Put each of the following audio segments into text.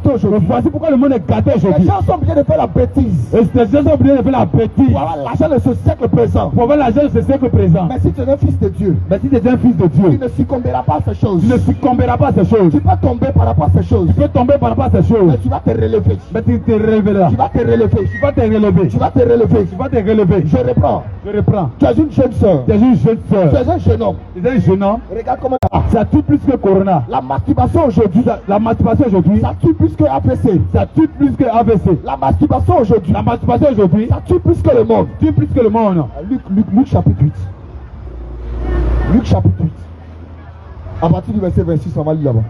gâté aujourd'hui. Voici pourquoi le monde est gâté Les aujourd'hui. gens sont obligés de faire la bêtise. Et les gens sont obligés de faire la bêtise. Pour avoir l'argent de ce siècle présent. Pour avoir l'argent de ce siècle présent. Mais si tu es un fils de Dieu, Mais si tu es un fils de tu Dieu, ne succomberas pas à ces choses. tu ne succomberas pas à ces choses. Tu peux tomber par rapport à ces choses. Tu peux tomber par rapport à ces choses. Mais tu vas te relever. Mais tu te relèveras. Tu vas te relever. Tu vas te relever. Tu vas te relever. Tu vas te relever. Je reprends. Je reprends. Tu es une jeune soeur. Tu es une jeune Tu soeur. es un jeune homme. Tu es un jeune homme. Regarde comment Ça tue plus que Corona. la masturbation aujourd'hui, La masturbation aujourd'hui, ça tue plus que APC. ça tue plus que AVC. La masturbation aujourd'hui, La masturbation aujourd'hui, ça tue plus que le monde. tue plus que le monde. Luc chapitre 8. Luc chapitre 8. À partir du verset 26, on va lire là-bas.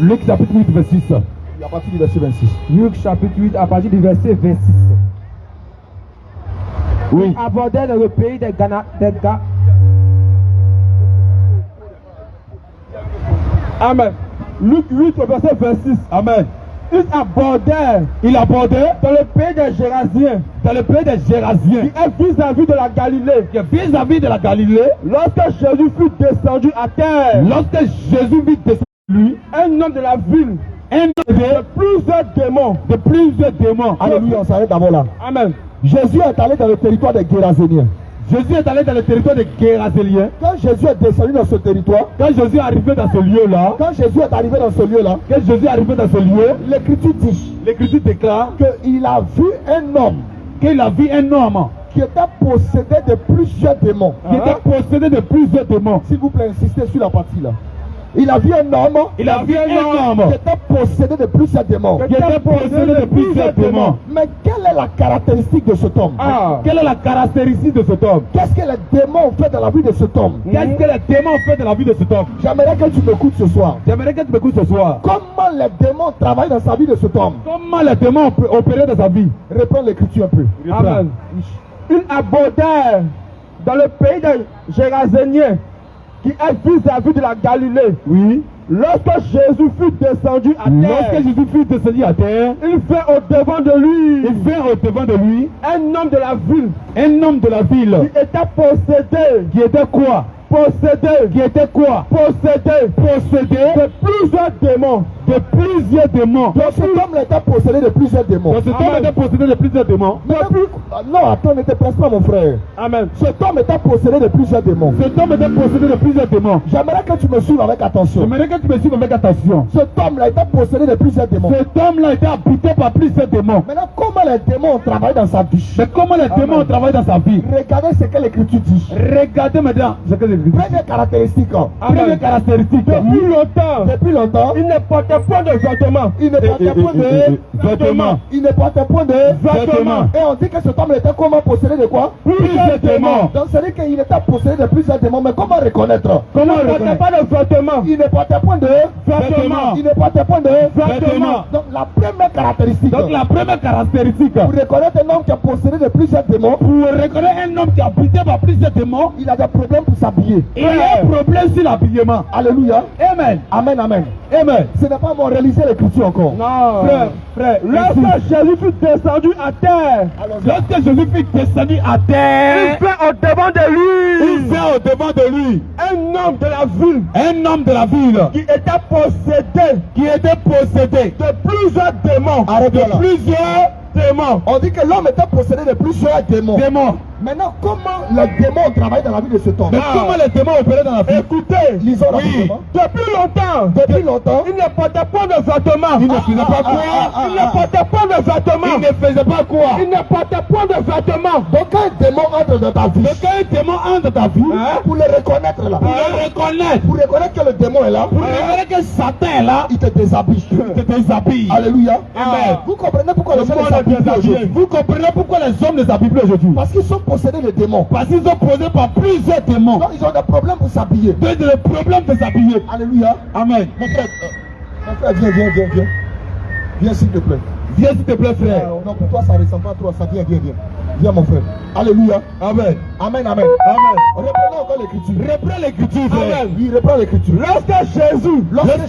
Luc chapitre 8, verset 6. À partir du verset 26. Luc chapitre 8 à partir du verset 26. Oui. Abordait dans le pays des Ghana. Amen. Luc 8, verset 26. Amen. Il abordait Dans le pays des Géraziens, dans le pays des Géraziens, qui est vis-à-vis de la Galilée, qui est vis-à-vis de la Galilée. lorsque Jésus fut descendu à terre, Lorsque Jésus vit descendre lui, un homme de la ville, un de plusieurs démons, de plusieurs démons. Alléluia, on s'arrête d'abord là. Amen. Jésus est allé dans le territoire des Géraséniens. Jésus est allé dans le territoire des Géraséliens. Quand Jésus est descendu dans ce territoire, Quand Jésus est arrivé dans ce lieu-là, quand Jésus est arrivé dans ce lieu-là, quand Jésus est arrivé dans ce lieu, l'Écriture dit l'Écriture déclare qu'il a vu un homme qu'il a vu un homme qui était possédé de plusieurs démons. qui était possédé de plusieurs démons. S'il vous plaît, insistez sur la partie là. Il a vu un homme Il a vu un qui homme était possédé de plusieurs démons. qui était possédé de plusieurs démons. Mais quelle est la caractéristique de cet homme? Quelle est la caractéristique de cet homme? Qu'est-ce que les démons ont fait dans la vie de cet homme? Qu'est-ce que les démons ont fait dans la vie de cet homme? J'aimerais que tu m'écoutes ce soir. J'aimerais que tu m'écoutes ce soir. Comment les démons travaillent dans sa vie de cet homme? Comment les démons ont opéré dans sa vie? Reprends l'écriture un peu. Amen. Ils abordèrent dans le pays des Géraséniens, qui est vis-à-vis de la Galilée. Oui. Lorsque Jésus fut descendu à terre, Lorsque Jésus fut descendu à terre, il vint au devant de lui il vint au devant de lui un homme de la ville un homme de la ville qui était possédé, qui était quoi? Qui était quoi? Possédé de plusieurs démons. de plusieurs démons. Donc cet homme était possédé de plusieurs démons. Donc cet homme était possédé de plusieurs démons. Non, attends, ne te presse pas mon frère. Amen. Cet homme était possédé de plusieurs démons. Cet homme était possédé de plusieurs démons. J'aimerais que tu me suives avec attention. J'aimerais que tu me suives avec attention. Cet homme-là était possédé de plusieurs démons. Cet homme-là était habité par plusieurs démons. Maintenant, comment les démons ont travaillé dans sa vie? Mais comment les démons travaillent dans sa vie? Regardez ce que l'Écriture dit. Regardez maintenant ce que l'Écriture dit. Première caractéristique. Première caractéristique. Depuis longtemps, Il ne portait point de vêtements. il ne portait point de Vêtements. Il ne portait point de Vêtements. Et on dit que cet homme était comment possédé de quoi? Plusieurs démons. Donc c'est-à-dire qu'il était possédé de plusieurs démons. Mais comment reconnaître? Comment Il ne portait reconnaître? pas de vêtements. Il ne portait point de Vêtements. Il ne portait point de Vêtements. Donc la première caractéristique Donc la première caractéristique, pour reconnaître un homme qui est possédé de plusieurs démons, pour reconnaître un homme qui est habité par plusieurs démons, il a des problèmes pour s'habiller. il y a un problème sur l'habillement. Alléluia. Amen. Amen, amen. Amen. Ce n'est pas mon réaliser l'écriture encore. Non. Frère, Lorsque Jésus fut descendu à terre, lorsque Jésus fut descendu à il terre, vint au devant de il lui vint au devant de lui un homme de la ville un homme de la ville qui était possédé qui était possédé de plusieurs démons. Arrête-toi là. de plusieurs démons. On dit que l'homme était possédé de plusieurs démons. Démons. Maintenant, comment les démons travaillent dans la vie de cet homme? Mais comment les démons opéraient dans la vie? Écoutez, Lisons Oui. rapidement. depuis longtemps, Depuis longtemps, il ne portait point de vêtements. Il ne faisait pas quoi? Il ne portait point de vêtements. Il ne faisait pas quoi? Il ne portait point de vêtements. donc quand un démon entre dans ta vie, Mais quand un démon entre dans ta vie, pour le reconnaître là, pour le reconnaître, pour reconnaître que le démon est là, pour reconnaître que Satan est là, il te déshabille. il te déshabille. Alléluia. Amen. Vous comprenez pourquoi les gens Pourquoi ne on s'habillent est plus déshabillé? aujourd'hui? Vous comprenez pourquoi les hommes ne s'habillent plus aujourd'hui? Parce qu'ils sont possédés de démons. Parce qu'ils sont posés par plusieurs démons. Donc ils ont des problèmes pour s'habiller. Donc le problème de s'habiller. Alléluia. Amen. Mon frère, viens. Viens s'il te plaît. Viens s'il te plaît frère. Non, pour toi ça ne ressemble pas trop à ça. Viens. Viens mon frère. Alléluia. Amen. Amen, amen. Amen. Reprenons encore l'écriture. Reprends l'écriture, frère. Amen. Oui, reprends l'écriture. Lorsque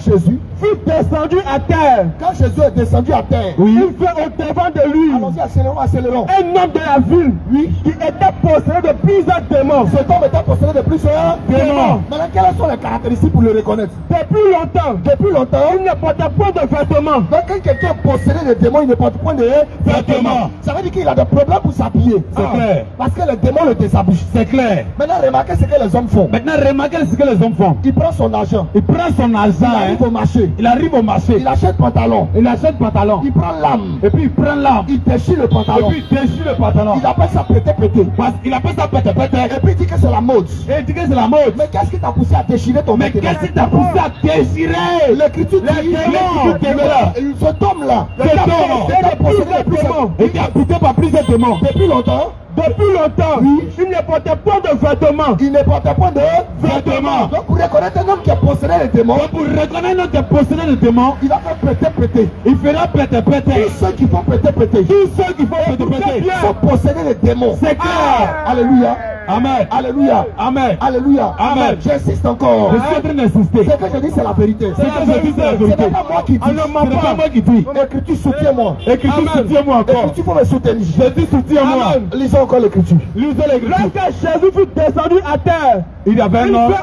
Jésus Fut descendu à terre. Quand Jésus est descendu à terre, il fait au devant de lui allons-y, accélérons, accélérons. un homme de la ville qui était possédé de plusieurs démons. Cet homme était possédé de plusieurs Démons. Maintenant, quelles sont les caractéristiques pour le reconnaître? Depuis longtemps, Depuis longtemps, il ne portait point de vêtements. donc quand quelqu'un est possédé de démons, il ne porte point de vêtements. Ça veut dire qu'il a des problèmes pour s'habiller. C'est clair. Parce que les démons le déshabillent. C'est clair. Maintenant, remarquez ce que les hommes font. Maintenant, remarquez ce que les hommes font. Il prend son argent. Il prend son Il argent, arrive au marché. il arrive au marché, Il achète pantalon. il achète pantalon, Il prend l'âme. et puis il prend l'arme, Il déchire le et pantalon. puis il déchire le pantalon. Il appelle ça pété. Parce qu'il appelle ça pété. Et puis il dit que c'est la mode. Et il dit que c'est la mode. Mais qu'est-ce qui t'a poussé à déchirer ton Mais vêtement? qu'est-ce qui t'a poussé à déchirer? L'écriture dit cet homme-là, Cet homme était possédé de plusieurs démons. était habité par plusieurs démons. Depuis longtemps, Il ne portait point de vêtements. il ne portait point de Vêtements. Donc pour reconnaître un homme qui est possédé de démons, Donc pour reconnaître notre possédé de démons, il va faire péter. il fera pété. Tous ceux qui font péter. Tous ceux qui font pété. Sont possédés de démons. C'est clair. Alléluia. Amen. Alléluia. Amen. Alléluia. Amen. J'insiste encore. Je suis en train d'insister. Ce que je dis, c'est la vérité. Ce que je dis, c'est la Ce vérité. n'est pas moi qui dis. Ce n'est pas moi qui dis. L'écriture soutient-moi. Écriture, soutiens-moi encore. L'écriture faut me soutenir. Je dis soutiens-moi. Lisons encore l'écriture. Lisez l'écriture. Lorsque Jésus fut descendu à terre, Il y avait un homme.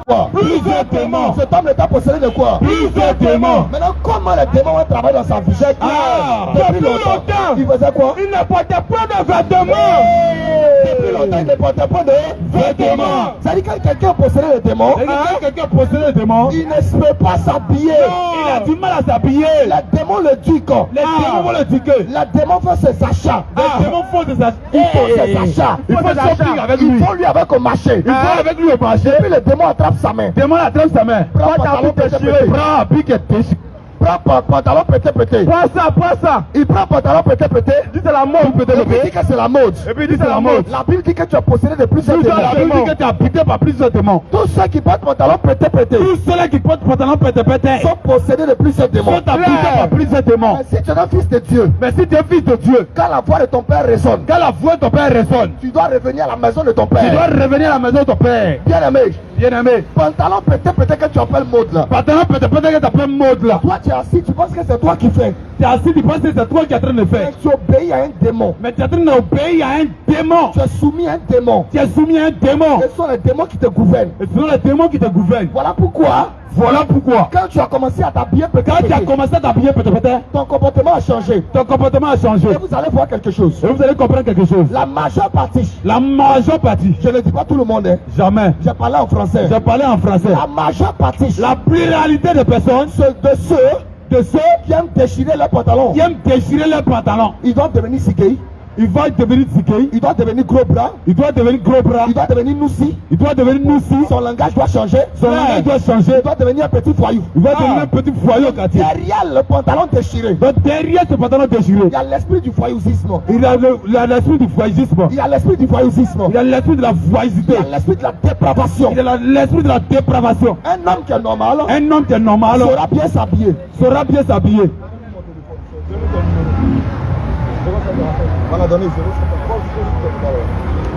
Quoi? Plusieurs démons. Cet homme était possédé de quoi? Plusieurs démons. Maintenant, comment les démons vont travailler dans sa vie? Depuis longtemps. Il faisait quoi? il ne portait point de vêtements. Depuis longtemps, il ne portait pas de vêtements. Ça dit que quand quelqu'un est possédé de démons, Et quand quelqu'un possédé de démons, il ne se peut pas s'habiller. il a du mal à s'habiller. Les démons le disent. Les démons vont le dire que Les démons font ses achats. les démons font des achats. Ils font ses achats. Il faut shopping avec Ils lui. vont lui avec au marché. Il faut avec lui au marché. Puis le démon attrape sa main. Démon attrape sa main. Prends pantalon pété. Prends un pic et déchire. Prends pantalon pété. Prends ça. Il prend pantalon pété. Dis c'est la mode. Et puis il dit que c'est la mode. Et puis il dit c'est la mode. La Bible dit que tu as possédé de plusieurs La Bible démons. dit que tu es habité par plusieurs démons. Tous ceux qui portent pantalon pété Tous ceux-là qui portent pantalon pété sont possédés de plusieurs démons. sont habités par plusieurs démons. Mais si tu es un fils de Dieu, Mais si tu es fils de Dieu, quand la voix de ton père résonne, quand la voix de ton père résonne, tu dois revenir à la maison de ton tu dois père. revenir à la maison de ton père. Bien aimé, Bien-aimé, pantalon pété que tu appelles mode là. pantalon pété que tu appelles mode là. Toi tu es assis, tu penses que c'est toi qui fais. Tu es assis, tu penses que c'est toi qui es en train de Mais faire. tu obéis à un démon. Mais tu es en train d'obéir à un démon. Tu es soumis à un démon. Tu es soumis à un démon. Ce sont les démons qui te gouvernent. Et ce sont les démons qui te gouvernent. Voilà pourquoi, Voilà pourquoi, quand tu as commencé à t'habiller pété, quand tu as commencé à t'habiller pété, ton comportement a changé. ton comportement a changé. Et vous allez voir quelque chose. Et vous allez comprendre quelque chose. La majeure partie, La majeure partie, je ne dis pas tout le monde, hein. jamais. J'ai parlé en français. J'ai parlé en français. La majeure partie, La pluralité de personnes, de ceux qui aiment déchirer leurs pantalons, qui aiment déchirer leurs pantalons, ils doivent devenir sikei, il va devenir zikei, ils doivent devenir gros bras, il doit devenir gros bras, ils doivent devenir noussi, il doit devenir noussi, son langage doit changer, son langage doit changer, il doit devenir un petit voyou. il va devenir un petit foyer au quartier. Derrière le pantalon déchiré, Donc derrière ce pantalon déchiré, il y a l'esprit du voyouisme, il a l'esprit du voyeurisme, il y a l'esprit du voyouisme, il a l'esprit de la il voyicité, y a l'esprit de la dépravation. il a l'esprit de la dépravation. Un homme qui est normal Un homme qui est normal saura bien s'habiller. saura bien s'habiller. Voilà, donnez.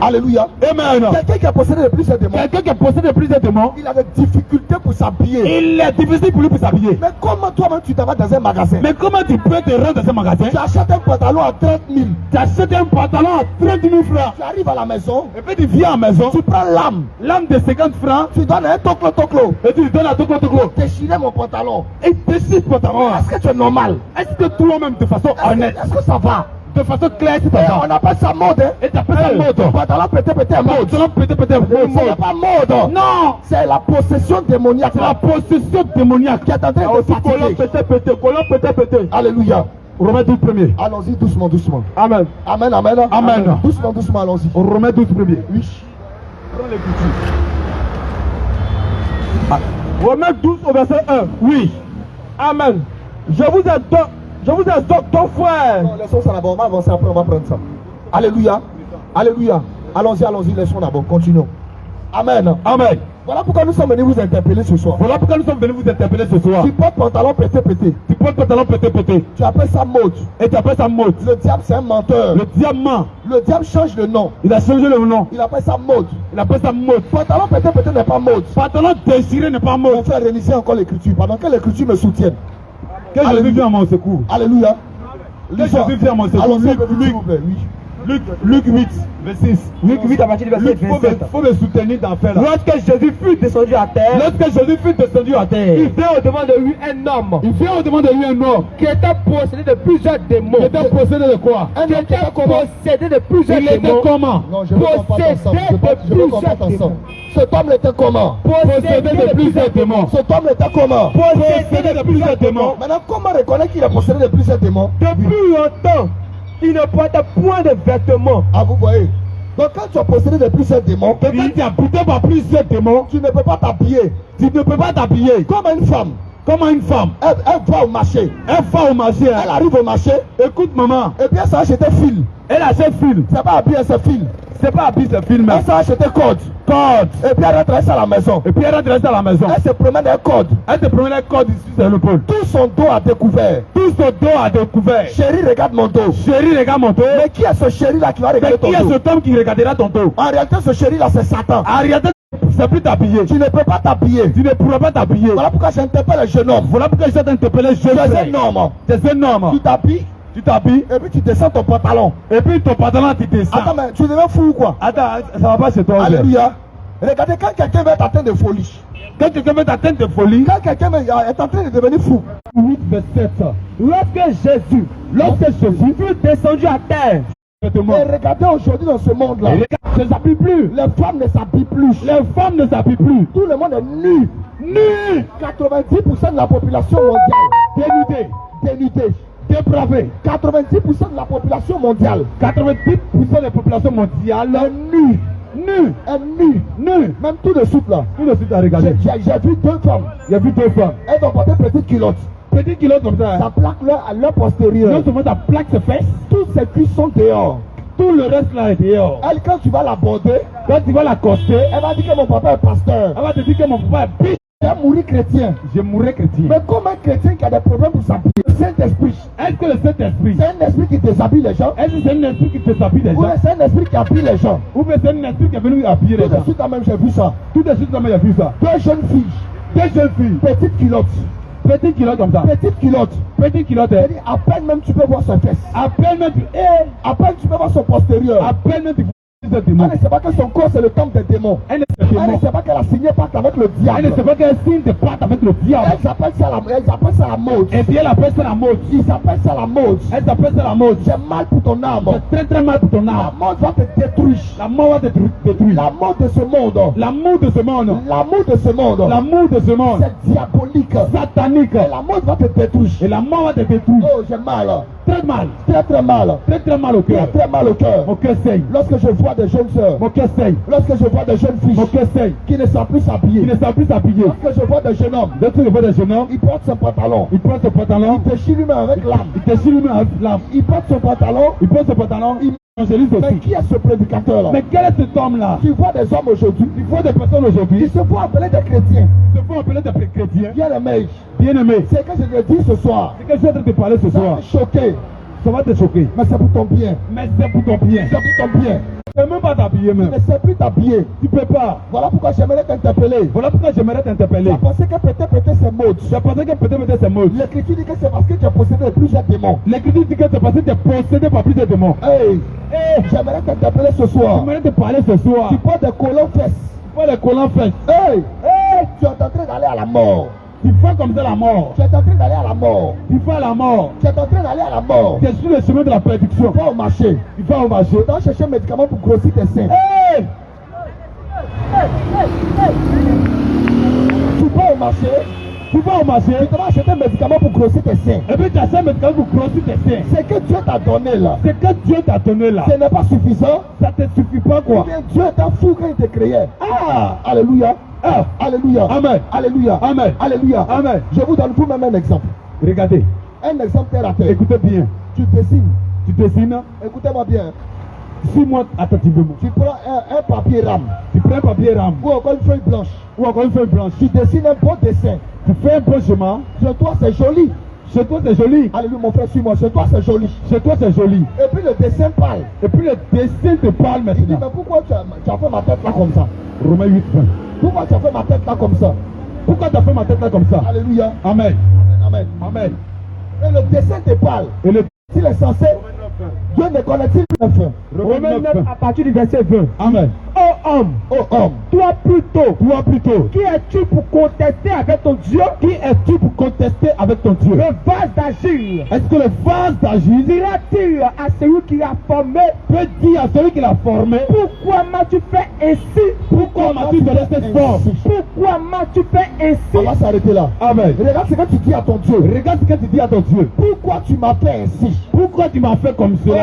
Alléluia. Amen. Quelqu'un qui a possédé de plusieurs démons, Quelqu'un qui possède plusieurs démons, il a des difficultés pour s'habiller. il est difficile pour lui pour s'habiller. Mais comment toi-même tu t'en vas dans un magasin? Mais comment tu peux te rendre dans ce magasin? Tu achètes un pantalon à 30 000. Tu achètes un pantalon à 30 000 francs. Tu arrives à la maison, Et puis tu viens à la maison, tu prends l'âme, l'âme de 50 francs, tu donnes un toclo. et tu lui donnes à ton compte. Déchirer mon pantalon. Et décide pantalon. Est-ce que tu es normal? Est-ce que toi-même, de façon honnête, Est-ce que ça va? de façon claire, c'est Et pas on appelle ça mode. Hein? Et tu appelles ça mode. Pantalon pété mode. Pantalon pété, Ce n'est pas mode. Non, C'est la possession démoniaque c'est la possession démoniaque. qui est en train de fatiguer. Colon pété. Alléluia. Romains 12 premiers. Allons-y doucement. Amen. Amen. Amen. Doucement, allons-y. Romains 12 premiers. Oui. Prends l'écriture. Romains 12 au verset 1. Oui. Amen. Je vous exhorte, ton frère. Non, laissons ça d'abord. On va avancer après, on va prendre ça. Alléluia. Allons-y, laissons d'abord. Continuons. Amen. Amen. Voilà pourquoi nous sommes venus vous interpeller ce soir. Voilà pourquoi nous sommes venus vous interpeller ce soir. Tu portes pantalon pété. Tu portes pantalon pété. Tu appelles ça mode. Et tu appelles ça mode. Le diable c'est un menteur. Le diamant. Le diable change de nom. Il a changé le nom. Il appelle ça mode. Il appelle ça mode. Pantalon pété n'est pas mode. Pantalon déchiré n'est pas Mon mode. frère, réalisez encore l'écriture. Pendant que l'écriture me soutienne. Que Jésus vienne à mon secours. Alléluia. Que Jésus vienne à mon secours. Allons-y, s'il vous plaît. Oui. Luc 8, verset 6. Luc 8 à partir du verset 27. Il faut me soutenir dans faire là. Lorsque Jésus fut descendu à terre, Lorsque Jésus fut descendu à terre, il vint au-devant de lui un homme il vient au devant de lui un homme qui était possédé de plusieurs démons. qui était possédé de quoi? Un Qui homme qui était était comment? possédé de plusieurs Il était démons. comment? Non, je veux qu'on parte ensemble. Je veux qu'on parte ensemble. Cet homme était comment? Possédé de plusieurs démons. Cet homme était comment? Possédé de plusieurs démons. Maintenant, comment reconnaître qu'il est possédé de plusieurs démons? Depuis longtemps, il ne portait point de vêtements. Ah, vous voyez? Donc, quand tu as possédé de plusieurs démons, Et quand tu es habité par plusieurs démons, tu ne peux pas t'habiller tu ne peux pas t'habiller comme une femme. comme une femme. Elle va au marché. Elle va au marché. Elle arrive au marché. Écoute maman, Et puis elle s'est acheté fil. elle achète fil. C'est pas habillé, c'est fil. C'est pas habillé ce film. Elle s'est acheté code. Code. Et puis elle rentre à la maison. Et puis elle rentre rester à la maison. Elle se promène un code. Elle te promène un code ici sur l'épaule. Tout son dos a découvert. Tout son dos a découvert. Chérie, regarde mon dos. Chérie, regarde mon dos. Mais qui est ce chéri là qui va Mais regarder qui est ton dos? cet homme qui regardera ton dos? En réalité, ce chéri là, c'est Satan. En réalité, c'est plus t'habiller. Tu ne peux pas t'habiller. Tu ne pourras pas t'habiller. Voilà pourquoi j'interpelle le jeune homme. Voilà pourquoi je t'ai interpellé jeune Tu es frère. un homme. C'est un homme. Tu t'habilles Tu t'habilles. et puis tu descends ton pantalon. Et puis ton pantalon, tu descends. Attends, mais tu deviens fou ou quoi? Attends, ça va pas chez toi. frère. Alléluia. Regardez, quand quelqu'un va être atteint de folie, Quand quelqu'un veut t'atteindre de folie, quand quelqu'un est en train de devenir fou, 8 verset 7. Lorsque Jésus fut descendu à terre, et regardez aujourd'hui dans ce monde-là, Et les gars ne s'habillent plus. les femmes ne s'habillent plus. Les femmes ne s'habillent plus. Tout le monde est nu. Nus, 90% de la population mondiale dénudée. dépravés. 90% de la population mondiale 90% des populations mondiales est nue. nues. Est nue. Nues. Même tout de suite là. Tout de suite à regarder. J'ai vu deux femmes. Il y a vu deux femmes. Elles ont porté petite culotte. Petit kilo comme ça. Ça plaque à leur postérieur. Non seulement ta plaque ses fesses, Toutes ces cuisses sont dehors. tout le reste là est dehors. Elle, quand tu vas l'aborder, Quand tu vas l'accoster, elle va dire que mon papa est pasteur. elle va te dire que mon papa est bitch. Elle est mourir chrétien. Je mourrai chrétien. Mais comme un chrétien qui a des problèmes pour s'habiller, le Saint-Esprit, Est-ce que le Saint-Esprit, c'est un esprit qui déshabille les gens. est-ce que c'est un esprit qui te s'habille Ou déjà? c'est un esprit qui habille les gens. Ou bien c'est un esprit qui est venu habiller les Tout de gens? suite, quand même, j'ai vu ça. Tout de suite, comme il a vu ça. Deux jeunes filles, Deux jeunes filles, petites culottes. petit kilo comme ça. Petite culotte. Petit kilo C'est-à-dire, à peine même tu peux voir son fesse. à peine même tu À peine tu peux voir son postérieur. à peine même tu vois ce Elle démon. ne sait pas que son corps c'est le temple des démons. Elle ne sait Elle ne pas sait pas qu'elle a signé pacte avec le elle ne diable. sait pas qu'elle signe de pacte avec le diable. Elles appellent ça la mode. Et puis elle appelle ça la mode. Ils appellent ça la mode. Elle s'appelle ça la mode. J'ai mal pour ton âme. C'est très très mal pour ton La âme. mode va te détruire. La mort va te détruire. La mode de ce monde. L'amour de ce monde. L'amour de ce monde. L'amour de ce monde. C'est diabolique. Satanique. Et la mode va te détruire. Et la mort va te détruire. Oh, j'ai mal. Très mal. Très très mal. Très très mal au Très cœur. très mal au cœur. Mon cœur saigne. Lorsque je vois des jeunes sœurs, Mon cœur saigne. lorsque je vois des jeunes Mon filles cœur saigne. qui ne savent plus Il s'habiller, ne savent plus s'habiller. lorsque je vois des jeunes hommes, Dès que je vois des jeunes hommes, il porte son pantalon, il prend son pantalon, il déchire lui-même avec l'âme, il déchire lui-même avec l'âme. il porte son pantalon. Il prend son pantalon, il évangélise Mais aussi. qui est ce prédicateur là? Mais quel est cet homme-là? Tu vois des hommes aujourd'hui, Il faut des personnes qui aujourd'hui se font appeler des chrétiens. qui se font appeler des chrétiens. Bien aimés, Bien-aimés, c'est que je te dis ce soir, c'est que je suis en train de te parler ce ça soir. m'a choqué, Ça va te choquer. mais c'est pour ton bien. Mais c'est pour ton bien. C'est pour ton bien. Tu ne peux même pas t'habiller Tu même. ne sais plus t'habiller. Tu peux pas. Voilà pourquoi j'aimerais t'interpeller. Voilà pourquoi j'aimerais t'interpeller. Tu as pensé que peut-être c'est mode. Tu as pensé que peut-être c'est mode. L'écriture dit que c'est parce que tu as possédé plusieurs démons. L'écriture dit que c'est parce que tu es possédé par plusieurs démons. Hey, Eh, j'aimerais t'interpeller ce soir. j'aimerais te parler ce soir. Tu portes des colons fesses. Tu vois les collants fesses. Hey, tu es en train d'aller à la mort. Tu fais comme ça la mort. Tu es en train d'aller à la mort. Tu fais la mort. Tu es en train d'aller à la mort. Tu es sur le chemin de la perdition. Tu vas au marché. Tu vas au marché. Tu vas chercher un médicament pour grossir tes seins. Hey! Tu vas au marché. Tu vas au marché. Tu vas acheter un médicament pour grossir tes seins. Et puis tu achètes un médicament pour grossir tes seins. C'est que Dieu t'a donné là. C'est que Dieu t'a donné là. Ce n'est pas suffisant. Ça te suffit pas Ou quoi. bien Dieu t'a fou quand il te créait. Ah! Alléluia. Ah! Alléluia. Amen. Alléluia. Amen. Alléluia. Amen. Je vous donne vous-même un exemple. Regardez. Un exemple terre à terre. Écoutez bien. Tu dessines. Tu dessines. Écoutez-moi bien. Suis-moi attentivement. Tu prends un papier rame Tu prends un papier rame ou encore une feuille blanche. ou encore une feuille blanche. Tu dessines un bon dessin. Tu fais un bon chemin. Chez toi, c'est joli. Chez toi, c'est joli. Alléluia, mon frère, suis-moi. Chez toi, c'est joli. Chez toi, c'est joli. Et puis le dessin parle. Et puis le dessin te parle Il dit, mais maintenant. pourquoi tu as fait ma tête là comme ça? Romains 8, 20. Pourquoi tu as fait ma tête là comme ça? Pourquoi tu as fait ma tête là comme ça? Alléluia. Amen. Amen. Amen. Et le dessin te parle. Et le S'il est censé, Dieu ne connaît-il pas la fin. Romains 9 à partir du verset 20. Amen. Oh homme, Oh homme, toi plutôt, Plutôt, qui es-tu pour contester avec ton Dieu? qui es-tu pour contester avec ton Dieu? Le vase d'agir. Est-ce que le vase d'agir Dira-t-il à celui qui l'a formé, peut dire à celui qui l'a formé, pourquoi m'as-tu fait ainsi? pourquoi m'as-tu donné cette force? Pourquoi m'as-tu fait on ainsi? va s'arrêter là. Amen. Regarde ce que tu dis à ton Dieu. Regarde ce que tu dis à ton Dieu. Pourquoi tu m'as fait ainsi? Pourquoi tu m'as fait comme cela?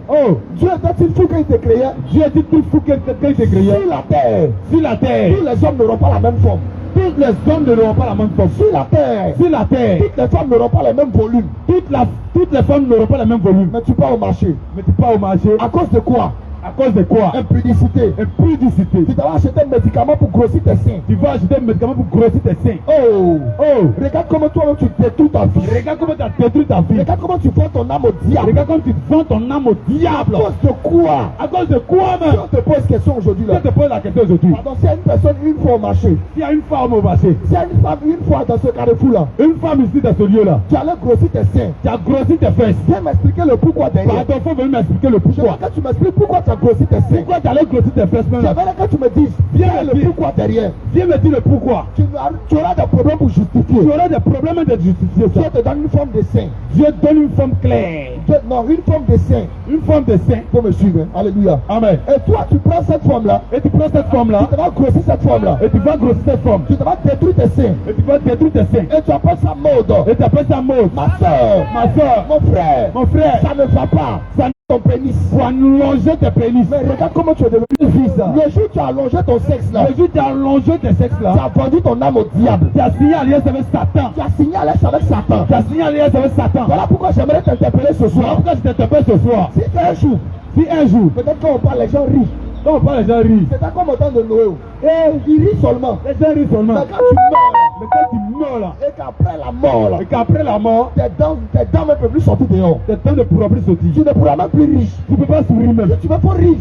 Oh, Dieu était-il fou quand il te créait? Dieu dit tout fou que quelqu'un t'est créé. Sur la terre, Sur la terre, tous les hommes n'auront pas la même forme. tous les hommes n'auront pas la même forme. Sur la terre, Sur la terre, toutes les femmes n'auront pas le même volume. toutes les femmes n'auront pas le même volume. Mais tu pars au marché. Mais tu pars au marché. À cause de quoi? À cause de quoi? Impudicité. Impudicité. Tu dois acheter un médicament pour grossir tes seins. Tu vas acheter un médicament pour grossir tes seins. Oh, Oh, regarde comment toi tu détruis ta vie. regarde comment tu as détruit ta vie. Regarde comment tu vends ton âme au diable. Regarde comment tu vends ton âme au diable. À cause de quoi? À cause de quoi Si même? on te pose question aujourd'hui là. Je te pose la question aujourd'hui. Pardon, s'il y a une personne une fois au marché, S'il y a une femme au marché, s'il y a une femme une fois dans ce carrefour là, une femme ici dans ce lieu-là, tu allais grossir tes seins. tu as grossi tes fesses. Viens m'expliquer le pourquoi derrière. Pardon, faut venir m'expliquer le Je veux pourquoi. que tu m'expliques pourquoi tu as grossi tes seins. Pourquoi tu allais grossir tes fesses maintenant? J'aimerais que tu me dises, Viens quel est me le dire. pourquoi derrière. Viens me dire le pourquoi. Tu auras des problèmes pour justifier. Tu auras des problèmes de justifier Dieu ça. te donne une forme de sein. Dieu donne une forme claire. Non, une forme de sein. Une forme de sein. Faut me suivre. Hein. Alléluia. Amen. Et toi, tu prends cette forme-là. Et tu prends cette forme-là. Tu vas grossir cette forme-là. Et tu vas grossir cette forme. Tu vas détruire tes seins. Et tu vas détruire tes seins. Et tu appelles ça mode. Et tu appelles ça mode. Ma soeur, Ma soeur, mon frère, mon frère, ça ne va pas. ça Ton pénis. faut allonger tes pénis. Mais regarde comment tu es devenu bizarre. Le jour où tu as allongé ton sexe là, Le jour où tu as allongé tes sexes tu là, as vendu ton âme au diable. tu as signé alliance avec Satan. Tu as signé à l'aise avec Satan. Tu as signé alliance avec Satan. Voilà pourquoi j'aimerais t'interpeller ce Voilà soir. pourquoi je t'interpelle ce soir. Si un jour, Si un jour, peut-être quand on parle, les gens rient. quand on parle, les gens rient. C'est comme au temps de Noé. Et ils rient seulement. Les gens rient seulement. Mais quand tu meurs, Mais quand tu meurs là, et qu'après la mort, là, et qu'après la mort, tes dents ne peuvent plus sortir dehors. tes temps ne pourra plus sortir. Tu ne pourras même plus rire. Tu ne peux pas sourire même. Tu ne peux pas rire.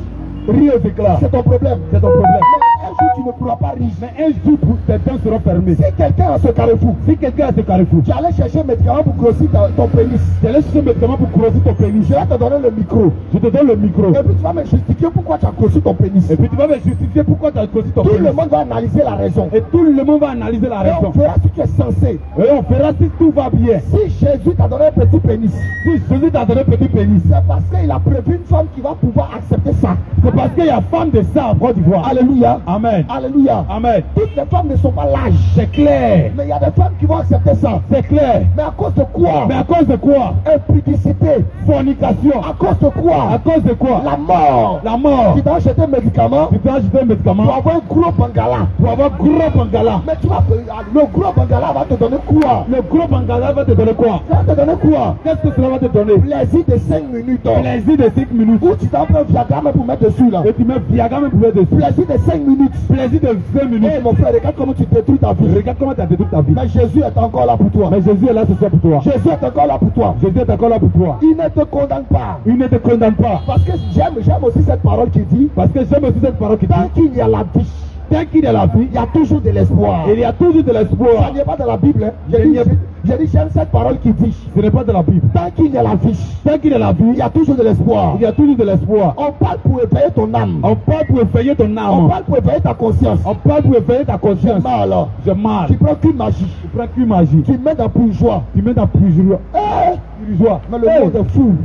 Rire aux éclats. C'est ton problème. C'est ton problème. Mais un jour, tu ne pourras pas rire. Mais un jour, tes dents seront fermées. Si quelqu'un a ce carrefour, Si quelqu'un a ce carrefour, tu allais chercher un médicament pour grossir ton pénis. tu allais chercher un médicament pour grossir ton pénis. Je vais te donner le micro. Je te donne le micro. Et puis tu vas me justifier pourquoi tu as grossi ton pénis. Et puis tu vas me justifier pourquoi tu as grossi ton Tout pénis. le monde va analyser la raison. Et tout le monde va analyser la Et on raison. verra si tu es censé. Et on verra si tout va bien. Si Jésus t'a donné un petit pénis, Si Jésus t'a donné petit pénis, c'est parce qu'il a prévu une femme qui va pouvoir accepter ça. c'est parce qu'il y a femme de ça en Côte d'Ivoire. Alléluia. Amen. Alléluia. Amen. Toutes les femmes ne sont pas lâches. C'est clair. Mais il y a des femmes qui vont accepter ça. C'est clair. Mais à cause de quoi? Mais à cause de quoi? Impudicité. Fornication. À cause de À quoi? cause de quoi? La mort. La mort. Tu dois acheter un médicament Tu dois acheter un pour médicament avoir un gros bangala. pour avoir gros bangala. Mais tu vas, le gros bangala va te donner quoi? Le gros bangala va te donner quoi? Ça va te donner quoi? Qu'est-ce que cela va te donner? Plaisir de 5 minutes. Plaisir de 5 minutes. Ou tu t'en prends un Viagra même pour mettre dessus là. Et tu mets Viagra même pour mettre dessus. Plaisir de 5 minutes. Plaisir de 20 minutes. Eh mon frère, regarde comment tu détruis ta vie. Regarde comment tu as détruit ta vie. Mais Jésus est encore là pour toi. Mais Jésus est là ce soir pour toi. Jésus est encore là pour toi. Jésus est encore là pour toi. Il ne te condamne pas. Il ne te condamne pas. Parce que j'aime aussi cette parole qui dit, Parce que j'aime aussi cette parole qui dit, tant qu'il y a la vie, tant qu'il y a la vie, il y a toujours de l'espoir. il y a toujours de Ça l'espoir. n'est pas dans la Bible. Hein. J'ai dit, j'aime cette parole qui dit, Ce n'est pas de la Bible. tant qu'il y a la vie, Tant qu'il y a la il vie, y a toujours de l'espoir. il y a toujours de l'espoir. On parle pour éveiller ton âme. On parle pour éveiller ton On âme. parle pour éveiller ta conscience. On parle pour éveiller ta conscience. Mais alors, Je marche. tu prends qu'une magie. Tu prends qu'une magie. Tu mets dans plus joie. Tu mets dans plusieurs. Mais le monde est fou.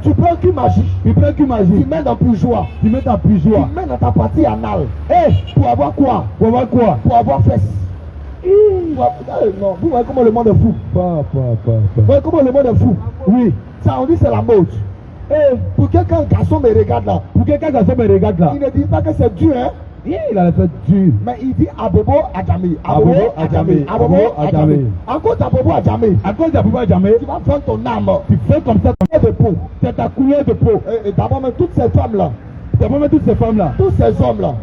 Tu prends qu'une magie. Tu prends qu'une Tu magie. mets dans plus joie. Tu mets dans Tu plusieurs. mets dans ta partie anale. Pour avoir quoi? Pour avoir quoi? Pour avoir fesses. Non, vous voyez comment le monde est fou. Vous voyez comment le monde est fou. Oui. Ça, on dit c'est la mode. Pour quelqu'un, garçon me regarde là. Pour quelqu'un qui me regarde là, Il ne dit pas que c'est Dieu, hein. Il a les fesses dures. Mais il dit Abobo Adjamé. Abobo Adjamé. Abobo Adjamé. À cause d'Abobo Adjamé, À cause d'Abobo Adjamé, tu vas vendre ton âme. tu fais comme ça, Et de peau. c'est ta couleur de peau. Et d'abord, même toutes ces femmes-là, D'abord, même toutes ces femmes-là, tous ces hommes-là,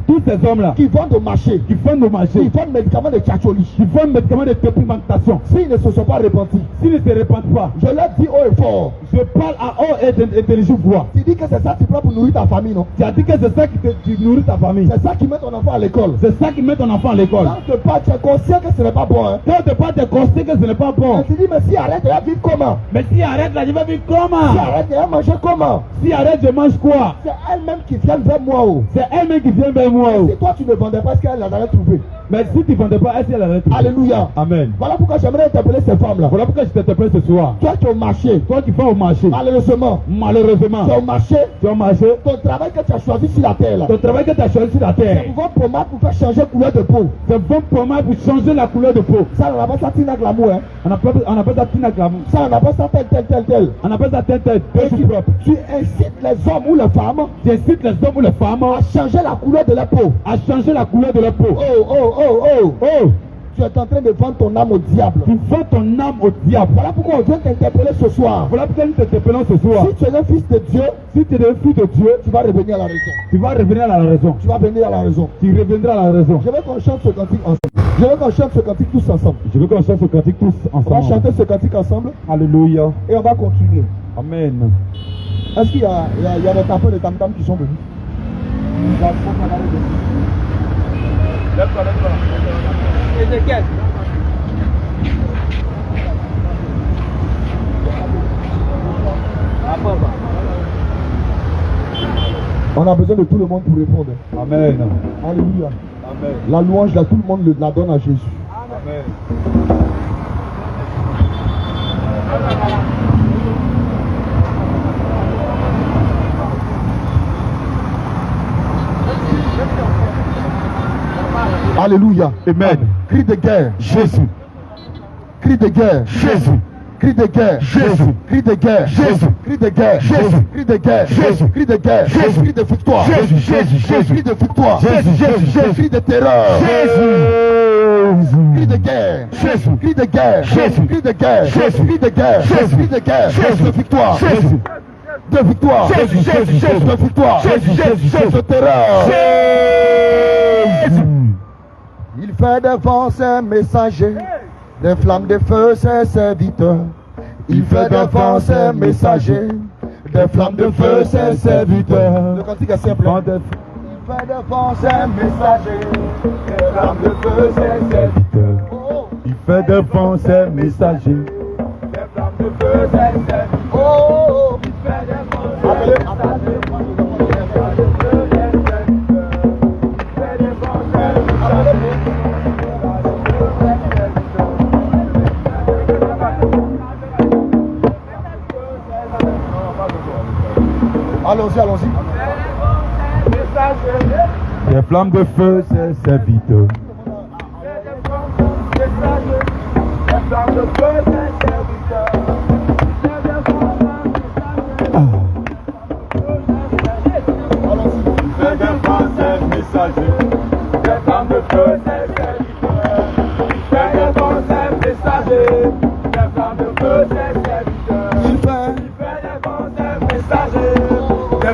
tous ces hommes-là, qui vendent au marché, qui font nos marchés, qui vendent médicaments de tchatcholi, qui font médicaments de dépigmentation, s'ils ne se sont pas repentis, s'ils ne se répandent pas, je leur dis haut et fort, je parle à haute et intelligible voix. tu dis que c'est ça que tu prends pour nourrir ta famille, non? Tu as dit que c'est ça qui te nourrit ta famille. C'est ça qui met ton enfant à l'école. C'est ça qui met ton enfant à l'école. Quand tu pars, tu es conscient que ce n'est pas bon. Hein? Quand tu pas te constater que ce n'est pas bon. Et tu dis, mais si arrête, elle va vivre comment? Mais si arrête là, je vais vivre comment? Si arrête, elle va manger comment? Si arrête, je mange quoi? C'est elle-même qui vient vers moi. Oh. C'est elle-même qui vient vers moi. Si toi tu ne vendais pas ce qu'elle a trouvé. Mais si tu ne vendais pas, est-ce qu'elle allait trouver? Alléluia. Amen. Voilà pourquoi j'aimerais interpeller ces femmes-là. Voilà pourquoi je t'interpelle ce soir. Toi qui es au marché, Toi qui fais au marché, malheureusement, malheureusement, tu es au marché, tu as marché, ton travail que tu as choisi sur la terre, là, ton travail que tu as choisi sur la c'est terre, pour vendre pommade pour faire changer couleur de peau. c'est bon pour moi pour changer la couleur de peau. Ça, on appelle ça Tina Glamour. Hein. On appelle ça Tina Glamour. Ça, on appelle ça tel. On appelle ça tête, Et tu incites les hommes ou les femmes Tu incites les hommes ou les femmes à changer la couleur de leur peau. à changer la couleur de leur peau. Oh. Tu es en train de vendre ton âme au diable. Tu vends ton âme au diable. Voilà pourquoi on vient t'interpeller ce soir. Voilà pourquoi nous t'interpellons ce soir. Si tu es un fils de Dieu, Si tu es le fils de Dieu, tu vas revenir à la raison. tu vas revenir à la raison. Tu vas venir à la raison. Tu reviendras à la raison. Je veux qu'on chante ce cantique ensemble. Je veux qu'on chante ce cantique tous ensemble. Je veux qu'on chante ce cantique tous On va ensemble. chanter ce cantique ensemble Alléluia. et on va continuer. Amen. Est-ce qu'il y a des tapeurs de tam-tam qui sont venus? Ézéchiel. On a besoin de tout le monde pour répondre. Amen. Alléluia. Amen. La louange, là, tout le monde la donne à Jésus. Amen. Alléluia. Amen. Cri de guerre. Jésus. Cri de guerre. Jésus. Cri de guerre. Jésus. Cri de guerre. Jésus. Cri de guerre. Jésus. Cri de guerre. Jésus. Cri de guerre. Jésus. Cri de victoire. Jésus. Jésus. Jésus. Cri de victoire. Jésus. Jésus. Jésus. Cri de terreur. Jésus. Cri de guerre. Jésus. Cri de guerre. Jésus. Cri de guerre. Jésus. Cri de guerre. Jésus. Cri de guerre. Jésus. De victoire. Jésus. De victoire. Jésus. Jésus. Jésus. De victoire. Jésus. Jésus. Jésus. De terreur. Jésus. Il fait des vents ses messagers, des flammes de feu ses serviteurs. Il fait des vents ses messagers, des flammes de feu ses serviteurs. Le cantique est simple. Il fait des vents ses messagers, des flammes de feu ses serviteurs. Il fait des vents ses messagers. Des flammes de feu ses serviteurs. Oh, il fait des vents ses messagers. Allons-y. Des flammes de feu, c'est serviteurs.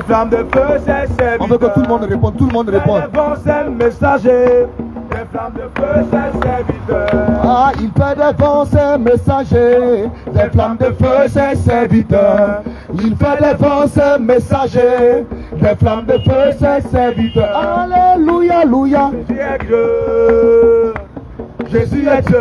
Flamme de feu, c'est serviteur. On veut que tout le monde réponde, tout le monde réponde. Des vents, c'est messager. Des flammes de feu, c'est serviteur. Ah, il fait des vents, c'est messager. Des flammes de feu, c'est serviteur. Il fait des vents, c'est messager. Des flammes de feu, c'est serviteur. Alléluia, alléluia. Jésus est Dieu.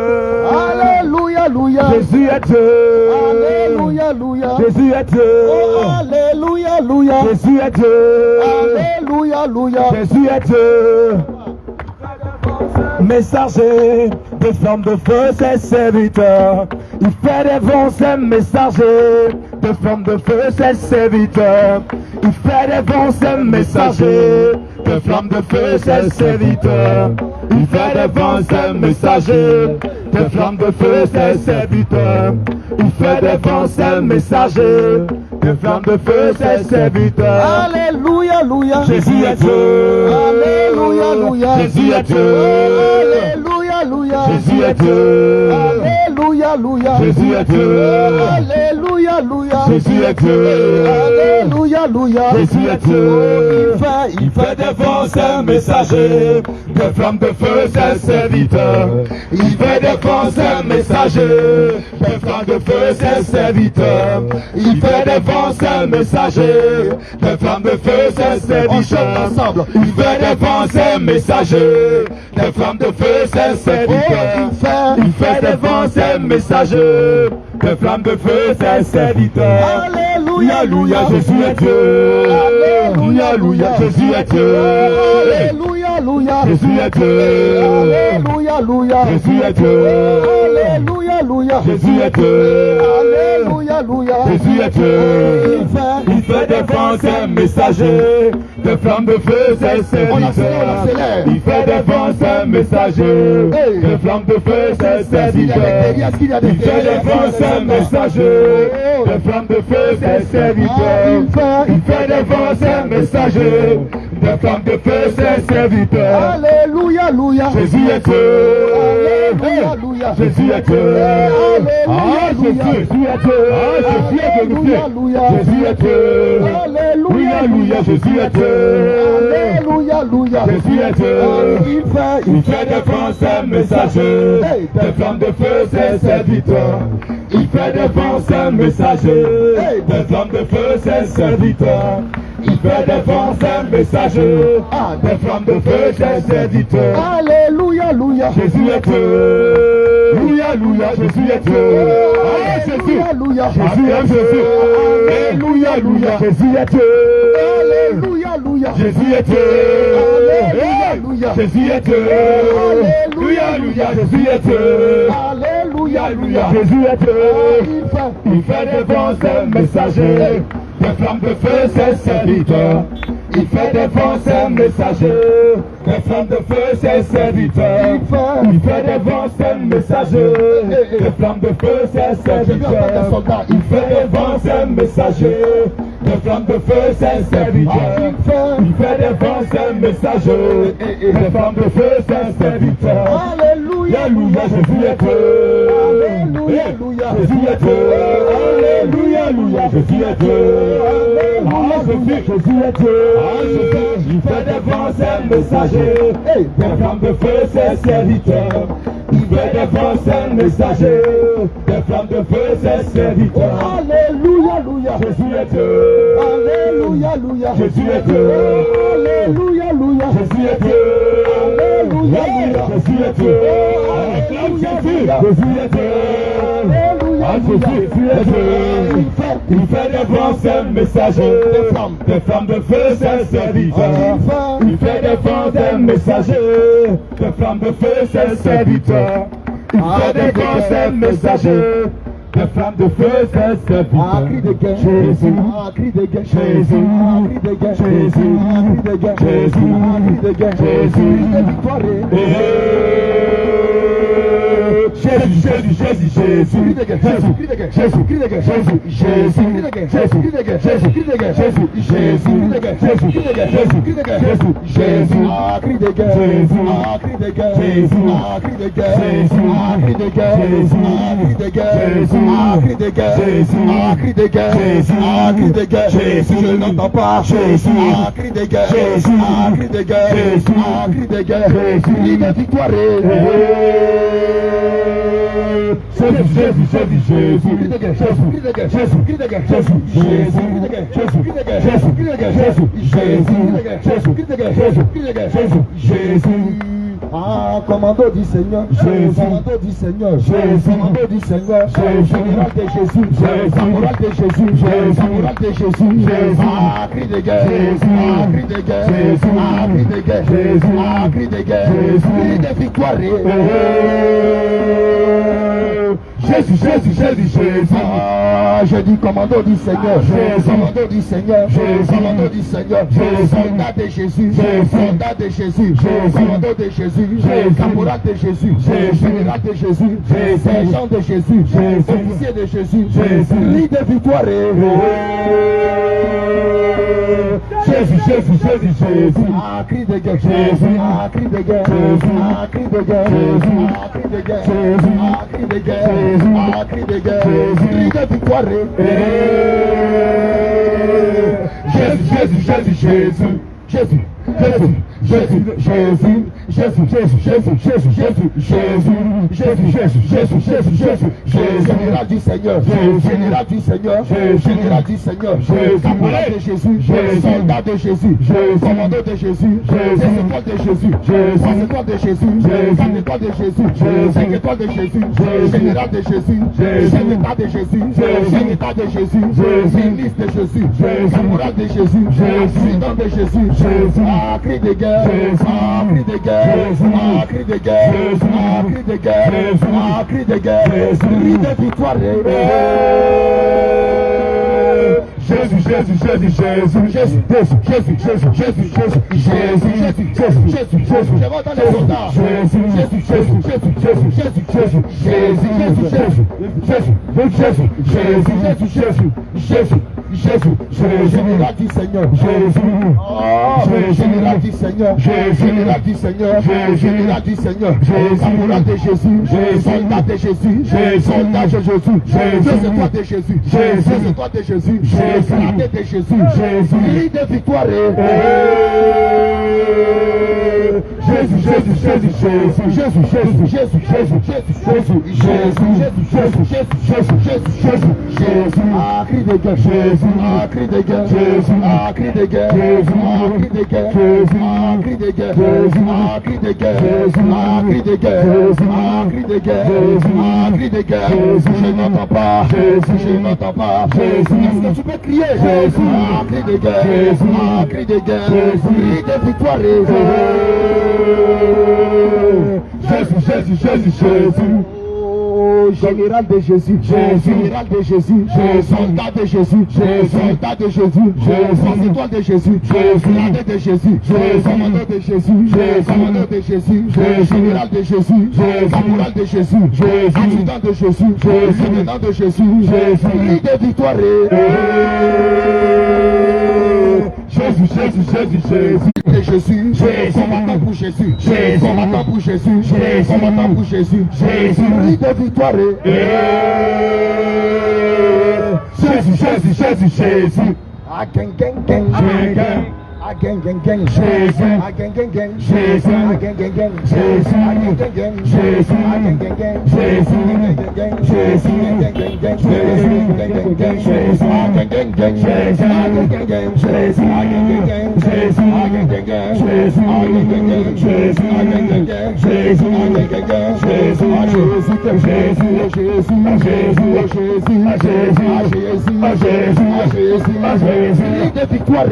Alléluia, alléluia. Jésus est Dieu. Alléluia, alléluia. Jésus est Dieu. Oh, alléluia, alléluia. Jésus est Dieu. Alléluia, alléluia. Jésus est Dieu. Messager des flammes de feu, c'est serviteur. Il fait des vents, c'est messager. Des flammes de feu, c'est serviteur. Il fait des vents, c'est messager. Des flammes de feu, c'est serviteur. Il fait des vents, c'est messager. Des flammes de feu, c'est serviteur. Il fait des vents, c'est messager. Des flammes de feu, c'est serviteur. Alléluia, alléluia. Jésus est Dieu. Alléluia, Alléluia. Jésus est Dieu. Alléluia, Alléluia. Jésus est Dieu. Alléluia, Alléluia. Jésus est Dieu. Alléluia, Alléluia. Jésus est Dieu. Alléluia, Alléluia. Jésus est Dieu. Il fait des vents ses messagers, des flammes de feu ses serviteurs. Il fait des vents ses messagers, des flammes de feu ses serviteurs. Il fait des vents ses messagers, des flammes de feu ses serviteurs. Il fait des vents ses messagers, des flammes de feu ses serviteurs. Il fait des vents ses messagers, des flammes de feu ses serviteurs. Alléluia, Alléluia, Jésus est Dieu. Alléluia, Alléluia, Jésus est Dieu. Alléluia, Alléluia. Jésus est Dieu. Alléluia, Alléluia. Jésus est Dieu. Alléluia, Alléluia. Jésus est Dieu. Alléluia, Alléluia. Jésus est Dieu. Il fait des vents ses messagers, des flammes de feu ses serviteurs. Il fait des vents ses messagers, des flammes de feu ses serviteurs. Il fait des vents ses messagers, des flammes de feu ses serviteurs. Il fait des vents ses messagers, des flammes de feu ses serviteurs. Alléluia, Alléluia. Jésus est Dieu. Alléluia, Alléluia. Jésus est Dieu. Ah, Jésus est Dieu. Ah, Jésus est glorifié. Jésus est Dieu. Alléluia, Alléluia. Jésus est Dieu. Alléluia, Alléluia. Jésus est Dieu. Il fait des vents ses messagers, des flammes de feu ses serviteurs. Il fait des vents ses messagers, des flammes de feu ses serviteurs. Il fait des vents ses messagers, des flammes de feu ses serviteurs. Alléluia, Alléluia. Jésus est Dieu. Alléluia, Alléluia. Jésus est Dieu. Ah, Jésus. Alléluia. Jésus est Dieu. Alléluia, Alléluia. Jésus est Dieu. Alléluia, Alléluia. Jésus est Dieu. Alléluia. Jésus est Dieu. Alléluia, Alléluia. Jésus est Dieu. Alléluia, Alléluia. Jésus est Dieu. Il fait des vents ses messagers, des flammes de feu ses serviteurs. Il fait des vents ses messagers, des flammes de feu ses serviteurs. Il fait des vents ses messagers, des flammes de feu ses serviteurs. Il fait des vents ses messagers, des flammes de feu ses serviteurs. Il fait des vents ses messagers, des flammes de feu ses serviteurs. Alléluia, Alléluia, Jésus est Dieu. Alléluia, Alléluia. Jésus est Dieu. Alléluia, Alléluia. Jésus est Dieu. Ah, Jésus est Dieu. Il fait des vents ses messagers, des flammes de feu ses serviteurs. Il fait des vents ses messagers, des flammes de feu ses serviteurs. Alléluia, Alléluia. Jésus est Dieu. Alléluia, Alléluia. Jésus est Dieu. Alléluia, Alléluia. Jésus est Dieu. Alléluia, Alléluia. Jésus est Dieu. Jésus est Dieu. Ah, Jésus est Dieu. Il fait des vents ses messagers, des flammes de feu ses serviteurs. Il fait des vents ses messagers, des flammes de feu ses serviteurs. Il fait des vents ses messagers, des flammes de feu ses serviteurs. Cri de guerre. Jésus, Cri de guerre. Jésus, Cri de guerre. Jésus, Cri de guerre. Jésus, Cri de guerre. Jésus. Cri de victoire. Jésus, Jésus, Jésus, Jésus, Cri de guerre. Jésus, Cri de guerre. Jésus, Cri de guerre. Jésus, Jésus. Cri de guerre. Jésus, Cri de guerre. Jésus, Cri de guerre. Jésus, Jésus, Cri de guerre. Jésus, Cri de guerre. Jésus, Cri de guerre. Jésus, Jésus, Cri de guerre. Jésus, Cri de guerre. Jésus, Cri de guerre. Jésus, Cri de guerre. Jésus, Cri de guerre. Jésus, Cri de guerre. Jésus, Cri de guerre. Jésus, Cri de guerre. Jésus, Je n'entends pas. Jésus, Cri de guerre. Jésus, Cri de guerre. Jésus, Cri de guerre. Jésus, Cri de victoire. Jésus, Jésus, Jésus, Jésus, Cri de guerre. Jésus, Cri de guerre. Jésus, Cri de guerre. Jésus, Jésus. Jésus, Cri de guerre. Jésus, Cri de guerre. Jésus, Cri de guerre. Jésus, Jésus. Jésus, Cri de guerre. Jésus, Cri de guerre. Jésus, Cri de guerre. Jésus, Jésus. Ah, commando du Seigneur, Jésus. commando du Seigneur, Jésus. commando du Seigneur, Jésus. général de Jésus, Jésus. caporal de Jésus, Jésus. caporal de Jésus, Jésus. Ah, cri de guerre, Jésus. Ah, cri de guerre, Jésus. Ah, cri de guerre, Jésus. Ah, cri de guerre, Jésus. cri de victoire. Jésus, Jésus, Jésus, Jésus. Ah, je dis commando du Seigneur, Jésus. commando du Seigneur, Jésus. commando du Seigneur, Jésus. soldat de Jésus, Jésus. soldat de Jésus, Jésus. commando de Jésus, Jésus. caporal de Jésus, Jésus. général de Jésus, Jésus. sergent de Jésus, Jésus. officier de Jésus, Jésus. cri de victoire. Jésus, Jésus, Jésus, Jésus, Jésus. Un cri de guerre, Jésus. Un cri de guerre, Jésus. Un cri de guerre, Jésus. Un cri de guerre, Jésus. Un cri de guerre, Jésus. Un cri de guerre, Jésus. Cri de victoire. Jésus, Jésus, Jésus, Jésus. Jésus, Jésus, Jésus, Jésus, Jésus, Jésus, Jésus, Jésus, Jésus, Jésus, Jésus, Jésus, Jésus, Jésus, Jésus, général du Seigneur, général du Seigneur, général du Seigneur, caporal de Jésus, soldat de Jésus, commando de Jésus, des étoiles de Jésus, trois étoiles de Jésus, quatre étoiles de Jésus, cinq étoiles de Jésus, général de Jésus, chef d'état de Jésus, chef d'état de Jésus, ministre de Jésus, caporal de Jésus, président de Jésus, ah, cri de guerre, ah, cri de guerre, ah, cri de guerre, ah, cri de guerre, ah, cri de guerre, cri de victoire. Jésus, Jésus, Jésus, Jésus, Jésus, Jésus, Jésus, Jésus, Jésus, Jésus, Jésus, Jésus, Jésus, Jésus, je vois dans les soldats. Jésus, Jésus, Jésus, Jésus, Jésus, Jésus, Jésus, Jésus, Jésus, Jésus, Jésus, Jésus, Jésus, Jésus, Jésus, Jésus, Jésus, général du Seigneur, Jésus, général du Seigneur, général du Seigneur, général du Seigneur, caporal de Jésus, soldat de Jésus, soldat de Jésus, deux étoiles de Jésus, deux étoiles de Jésus, la tête de Jésus, cri de victoire. Jésus, Jésus, Jésus, Jésus, Jésus, Jésus, Jésus, Jésus, Jésus, Jésus, Jésus, Jésus, ah, cri de guerre, Jésus, ah, cri de guerre, Jésus, ah, cri de guerre, Jésus, ah, cri de guerre, Jésus, ah, cri de guerre, Jésus, ah, cri de guerre, Jésus, ah, cri de guerre, Jésus, ah, cri de guerre, Jésus, ah, cri de guerre, je n'entends pas, je n'entends pas, est-ce que tu peux crier, Jésus, ah, cri de guerre, Jésus, ah, cri de guerre, cri de victoire, Jésus, Jésus, Jésus, Jésus. Général de Jésus, général de Jésus, soldat de Jésus, soldat de Jésus, trois étoiles de Jésus, la tête de Jésus, commando de Jésus, commando de Jésus, général de Jésus, caporal de Jésus, adjudant de Jésus, commandant de Jésus, cri de victoire. Jésus, Jésus, Jésus, Jésus. Jésus, combattant pour Jésus, combattant pour Jésus, combattant pour Jésus, cri de victoire. Jésus, Jésus, Jésus, Jésus. Ah, gang, gang, gang, gang, gang. Ah, gang, gang, gang, Jésus. Ah, gang, gang, gang, Jésus. Ah, gang, gang, gang, Jésus. Ah, gang, gang, gang, Jésus. Ah, gang, gang, gang, Jésus. Ah, gang, gang, gang, Jésus. Ah, gang, gang, gang, Jésus. Ah, gang, gang, gang, Jésus. Ah, gang, gang, gang, Jésus. Ah, gang, gang, gang, Jésus. Ah, gang, gang, gang, Jésus. Ah, gang, gang, gang, Jésus. Ah, gang, gang, gang, Jésus. Ah, gang, gang, gang, Jésus. Ah, Jésus, que Jésus, Jésus, Jésus, Jésus, Jésus, Jésus, Jésus, Jésus, de victoire.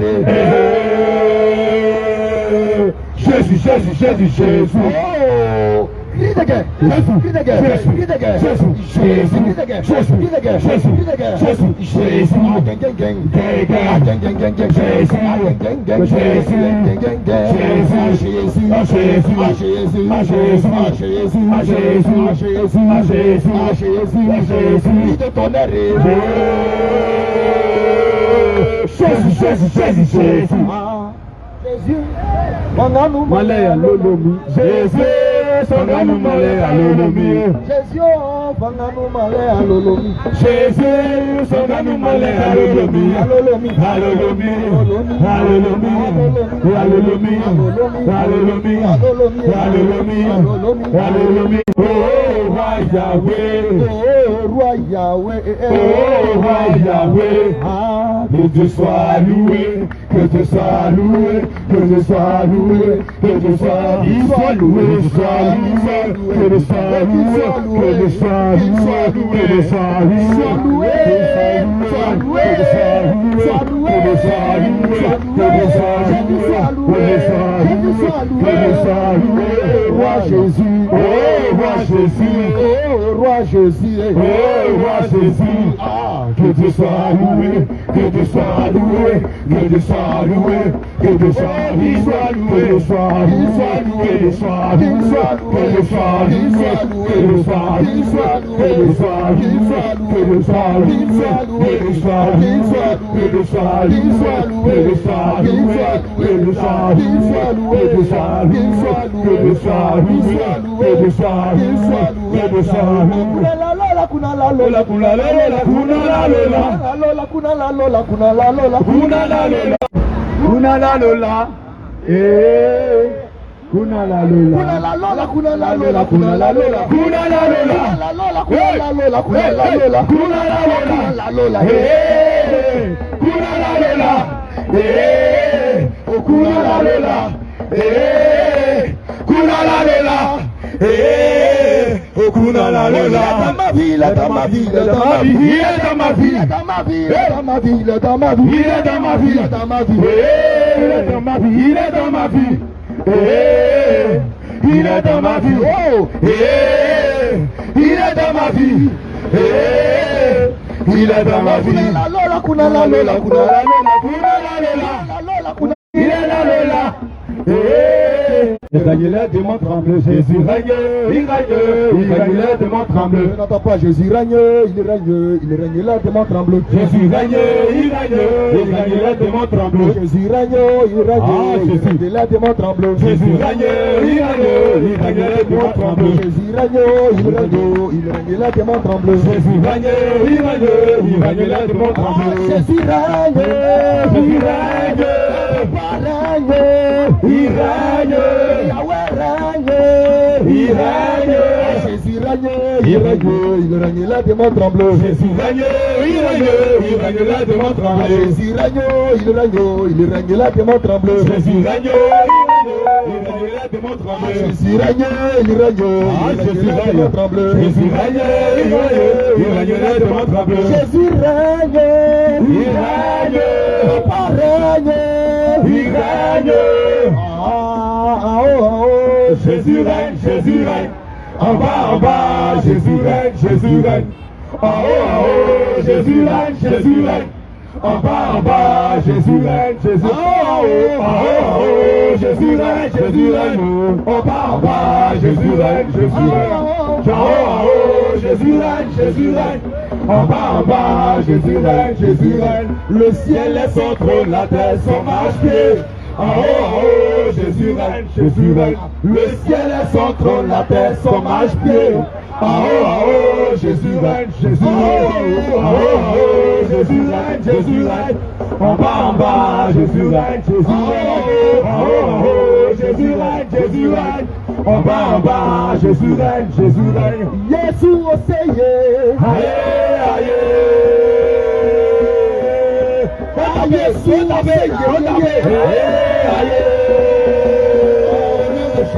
Jésus, Jésus, Jésus, Jésus. Oh, cri de guerre, cri de guerre, cri de guerre, Jésus, cri de guerre, cri de guerre, cri de guerre, Jésus, ah, gang, gang, gang, ah, gang, gang, gang, gang, Jésus, ah, gang, gang, gang, Jésus, gang, gang, gang, Jésus, ah, Jésus, ah, Jésus, ah, Jésus, ah, Jésus, ah, Jésus, ah, Jésus, ah, Jésus, ah, Jésus, ah, Jésus, cri de tonnerre. Jésus, Jésus, Jésus, Jésus. Jésus, Fanganu Malaya lolomi. Jésus, Fanganu Malaya lolomi. Jésus, Fanganu Malaya lolomi. Jésus, Fanganu Malaya lolomi. Alolomi, Alolomi, alolomi, alolomi, alolomi, alolomi, alolomi. Oh, roi Yahweh. oh, roi Yahweh, Oh, roi Yahweh. Ah, que Dieu soit loué, que Dieu soit loué, que Dieu soit loué, que Dieu soit loué, que Dieu soit loué, que Dieu soit loué, que Dieu soit loué, que Dieu soit loué, roi Jésus, oh, roi Jésus, oh, roi Jésus, oh, roi Jésus, ah, que Dieu soit loué, que Dieu soit loué, que Dieu soit loué, que Dieu soit loué, que Dieu soit loué, que Dieu soit loué, que Dieu soit loué, que Dieu soit loué, que Dieu soit loué, que Dieu soit loué, que Dieu soit loué, que Dieu soit loué, que Dieu soit loué, que Dieu soit loué, que Dieu soit loué, que Dieu soit loué, que Dieu soit loué, que Dieu soit loué, que Dieu soit loué. Kuna la lola, kuna la lola, kuna la lola, kuna la lola, kuna la lola, kuna la lola, kuna la lola, kuna la lola, kuna la lola, kuna la lola, kuna la lola, kuna la lola, kuna la lola, kuna la lola, kuna la lola, kuna la lola, kuna la lola, kuna la lola, Okuna la lola, dans ma vie, dans ma vie, dans ma vie, il est dans ma vie, dans ma vie, dans ma vie, dans ma vie, il est dans ma vie, dans ma vie, il est dans ma vie, il est dans ma vie, il est dans ma vie, oh, il est dans ma vie, il est dans ma vie. La lola, kuna la lola, kuna la lola, kuna la lola, la lola, kuna, il est la lola. Les les démons tremblent, Jésus règne, il règne, il règne, les démons tremblent. Je n'entends pas, Jésus règne, il règne, il règne, les démons tremblent. Jésus règne, il règne, il règne, les démons tremblent. Jésus règne, il règne, Jésus, les démons tremblent. Jésus règne, il règne, il règne, les démons tremblent. Jésus règne, il règne, il règne, les démons tremblent. Jésus règne, il règne, il règne, les démons tremblent. Jésus règne, Jésus règne, il règne, Yahweh règne, il règne, Jésus règne, il règne, il règne, les démons tremblent. Jésus règne, il règne, il règne, les démons tremblent. Jésus règne, il règne, il règne, les démons tremblent. Jésus règne, il règne, les démons tremblent. Jésus règne, il règne, Jésus règne, les démons tremblent. Jésus règne, il règne, il règne, les démons tremblent. Jésus règne, il règne, Papa règne, il règne. Jésus règne, Jésus règne. En bas, Jésus règne, Jésus règne. En haut, Jésus règne, Jésus règne. En bas, Jésus règne, Jésus règne. En haut, Jésus règne, Jésus règne. En bas, Jésus règne, Jésus règne. En haut, Jésus règne, Jésus règne. En bas, Jésus règne, Jésus règne. Le ciel est son trône, la terre son marche-pied. En haut, Jésus règne, Jésus règne. Le ciel est son trône, la terre son marche-pied. En haut, Jésus règne, Jésus règne. En haut, Jésus règne, Jésus règne. En bas, Jésus règne, Jésus règne. En haut, Jésus règne, Jésus règne. En bas, Jésus règne, Jésus règne. Jésus oseye. Aïe, aïe. Jésus,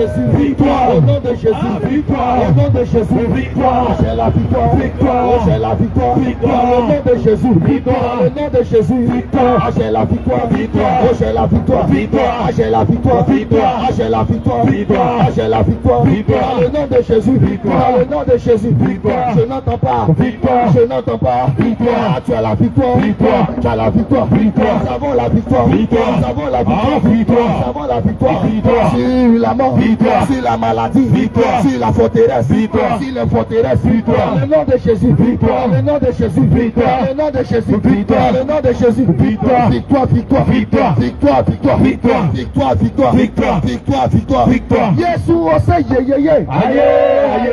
Jésus, victoire, au nom de Jésus, victoire, au nom de Jésus, victoire, c'est la victoire, victoire, c'est la victoire, victoire, au nom de Jésus, victoire, au nom de Jésus, victoire, c'est la victoire, victoire, c'est la victoire, victoire, c'est la victoire, victoire, c'est la victoire, victoire, c'est la victoire, victoire, au nom de Jésus, victoire, au nom de Jésus, victoire, je n'entends pas, victoire, je n'entends pas, victoire, tu as la victoire, victoire, tu as la victoire, victoire, nous avons la victoire, victoire, nous avons la victoire, victoire, nous avons la victoire, victoire, sur la mort, victoire, sur la maladie, victoire, sur la forteresse, victoire, sur les forteresses, victoire, le nom de Jésus, victoire, le nom de Jésus, victoire, le nom de Jésus, victoire, le nom de Jésus, victoire, victoire, victoire, victoire, victoire, victoire, victoire, victoire, victoire, victoire, victoire, victoire, victoire, Yesu ose yeyeye, aye, aye.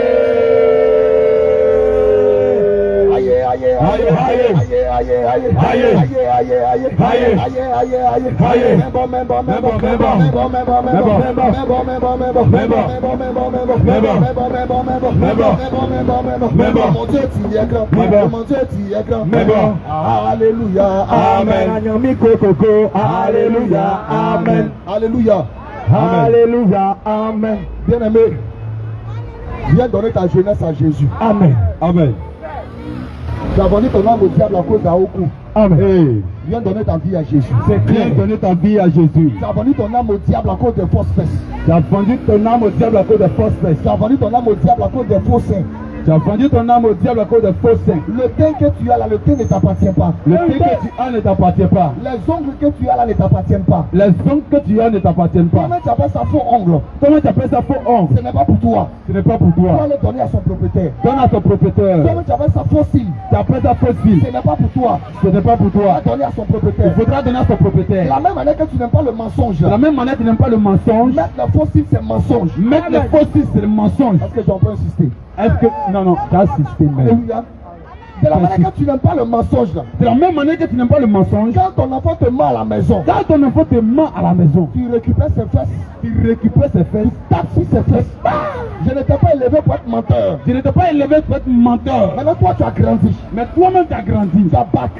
Alléluia, amen. Alléluia, amen. Alléluia, alléluia, amen. Bien-aimé, viens donner ta jeunesse à Jésus. Amen. Amen. Tu as vendu ton âme au diable à cause d'Aoku. Amen. Hey. Viens donner ta vie à Jésus. C'est clair. Viens donner ta vie à Jésus. Tu as vendu ton âme au diable à cause des fausses fesses. Tu as vendu ton âme au diable à cause des fausses fesses. Tu as vendu ton âme au diable à cause des faux seins. Tu as vendu ton âme au diable à cause des faux saints. Le teint que tu as là, le teint ne t'appartient pas. Le teint que tu as ne t'appartient pas. Les ongles que tu as là ne t'appartiennent pas. Les ongles que tu as ne t'appartiennent pas. Comment tu appelles ça faux ongle? Comment tu appelles ça faux ongle? Ce n'est pas pour toi. Ce n'est pas pour Tu dois toi. le donner à son propriétaire. Donne à ton propriétaire. Comment tu appelles ça faux cil? Tu appelles ça faux fil. Ce n'est pas pour toi. Ce n'est pas pour Tu toi. dois donner à son Il propriétaire. faudra donner à ton De propriétaire. la même manière que tu n'aimes pas le mensonge. De la même manière, tu n'aimes pas le mensonge. Mettre le faux cil, c'est mensonge. Mettre les faux fils, c'est le mensonge. Est-ce que j'en peux insister? Est-ce que. Non, tu as assisté, mais. Alléluia. De la manière que tu n'aimes pas le mensonge là. De la même manière que tu n'aimes pas le mensonge. Quand ton enfant te ment à la maison, Quand ton enfant te ment à la maison, tu récupères ses fesses, tu récupères ses fesses. tapes sur ses fesses. Je ne t'ai pas élevé pour être menteur. Je ne t'ai pas élevé pour être menteur. Maintenant toi tu as grandi. Mais toi-même, tu as grandi. Tu as bac,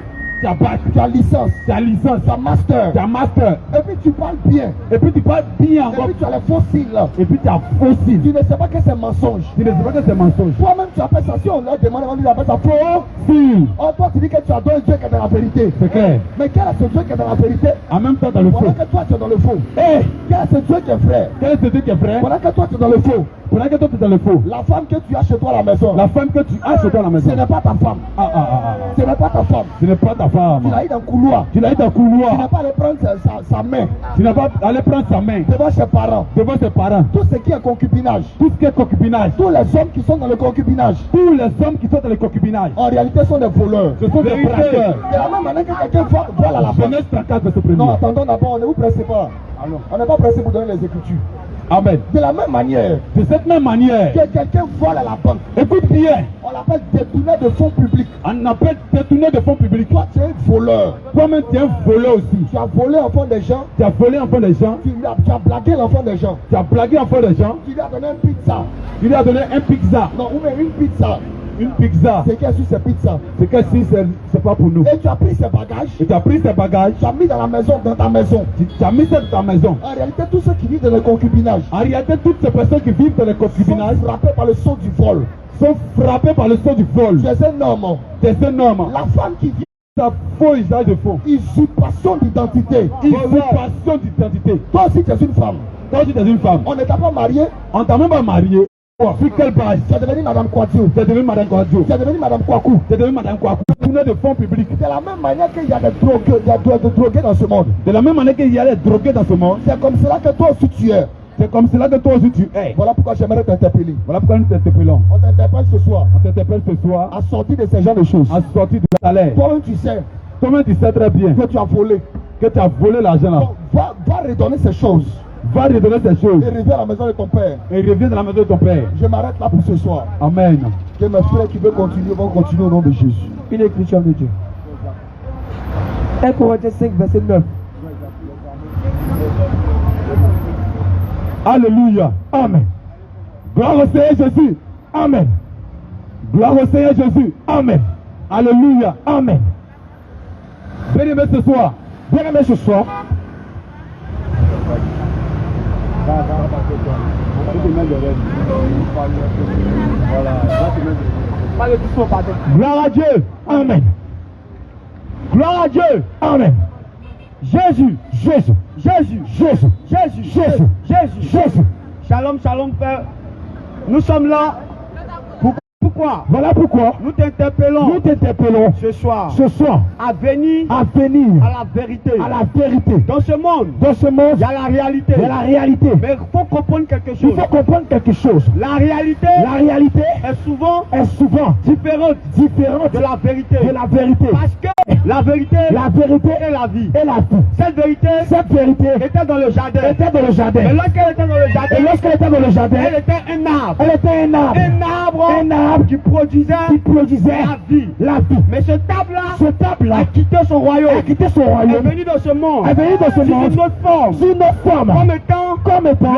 Tu as bac, tu as licence, tu as licence, tu as master. tu as master. Et puis tu parles bien. Et puis tu parles bien Et encore. puis tu as les faux cils là. Et puis tu as faux cils. Tu ne sais pas que c'est mensonge. Tu ne sais pas que c'est mensonge. Toi-même tu appelles ça. Si on leur demande, on lui appelle ça faux. Si, Oh, toi tu dis que tu adores un Dieu qui est dans la vérité. c'est clair. Mais quel est ce Dieu qui est dans la vérité? En même temps, dans le faux. Voilà que toi tu es dans le faux. Hé, Quel est ce Dieu qui est vrai? quel est ce Dieu qui est vrai? Voilà que toi tu es dans le faux. Pendant que toi, tu es dans le faux. La femme que tu as chez toi à la maison, La femme que tu as chez toi à la ce maison. n'est pas ta femme. Ah. Ce n'est pas ta femme. Ce n'est pas ta femme. Tu l'as eu dans le couloir. Tu l'as eu dans le Tu n'as couloir. pas allé prendre sa main Tu n'as pas allé prendre sa main devant ses parents. devant ses parents. Tout ce qui est concubinage, Tout ce qui est concubinage. tous les hommes qui sont dans le concubinage, Tous les hommes qui sont dans le concubinage. en réalité sont des voleurs. Ce sont des De braqueurs. la même manière que quelqu'un vole à la banque. Jeunesse 34, verset 1er. Non, attendons d'abord, on ne vous pressez pas. On n'est pas pressé pour donner les écritures. Amen. De la même manière De cette même manière, que quelqu'un vole à la banque, écoute bien, on l'appelle détourner de fonds publics. on appelle détourner de fonds publics. Toi, tu es un voleur. Toi-même, tu es un voleur aussi. Tu as volé l'enfant des gens, Tu as volé enfant des gens. tu as blagué l'enfant des gens. Tu as blagué enfant des gens. Tu lui as donné une pizza. Tu lui as donné un pizza. Non, ou même une pizza. Une pizza. C'est qui a su ces pizzas? C'est que si c'est pas pour nous. Et tu as pris ses bagages, Et tu as pris ses bagages. tu as mis dans la maison, dans ta maison. Tu as mis ça dans ta maison. En réalité, tous ceux qui vivent dans le concubinage En réalité, toutes ces personnes qui vivent dans le sont concubinage frappés par le sceau du vol. sont frappées par le sceau du vol. Tu es un homme. Des énormes. La femme qui vit Ça faux usage de faux. usurpation d'identité. Usurpation d'identité. Toi aussi, tu es une femme. Toi, tu es une femme. On ne t'a pas marié. On t'a même pas marié. Sur quelle base? Tu es devenue Madame Kouadio. Tu es devenu Madame Kouadio. Tu es devenue Madame Kouakou. Tu es devenu Madame Kouakou. Tourner de fonds publics. De la même manière qu'il y a des drogués, des drogués dans ce monde. De la même manière qu'il y a des drogués dans ce monde, C'est comme cela que toi aussi tu es. c'est comme cela que toi aussi tu es. Voilà pourquoi j'aimerais t'interpeller. Voilà pourquoi nous t'interpellons. On t'interpelle ce soir. On t'interpelle ce soir À sortir de ces genres de choses. en sortie de salaire. Toi-même tu sais Toi-même tu sais très bien que tu as volé. que tu as volé l'argent là. Donc, va redonner ces choses. Va redonner ces choses Et reviens à la maison de ton père. et reviens dans la maison de ton père. Je m'arrête là pour ce soir. Amen. Que mes frères qui veulent continuer vont continuer au nom de Jésus. Une écriture de Dieu. 1 Corinthiens 5, verset 9. Alléluia. Amen. Gloire au Seigneur Jésus. Amen. Gloire au Seigneur Jésus. Amen. Alléluia. Amen. Bien-aimé ce soir. Bien-aimé ce soir. Gloire à Dieu. Amen. Gloire à Dieu. Amen. Jésus, Jésus, Jésus, Jésus, Jésus, Jésus, Jésus, Jésus. Shalom, shalom, Père. Nous sommes là. Pourquoi? Voilà pourquoi Nous t'interpellons nous t'interpellons ce soir ce soir à venir à venir à la vérité. à la vérité. Dans ce monde, Dans ce monde, il y a la réalité. il y a la réalité. Mais il faut comprendre quelque Il chose. faut comprendre quelque chose. La réalité La réalité est souvent est souvent différente différente de la vérité. de la vérité. Parce que la vérité La vérité est la vie. est la vie. Cette vérité Cette vérité était dans le jardin. était dans le Mais jardin. lorsqu'elle était dans le Et jardin, lorsqu'elle était dans le jardin, elle était un arbre. elle était un arbre. Un arbre, Un arbre qui produisait qui produisait la vie. la vie. Mais ce arbre-là Ce arbre-là a quitté son royaume. a quitté son Elle est royaume, venue dans ce monde. est venu dans ce Sous monde une autre forme. sous une forme Comme étant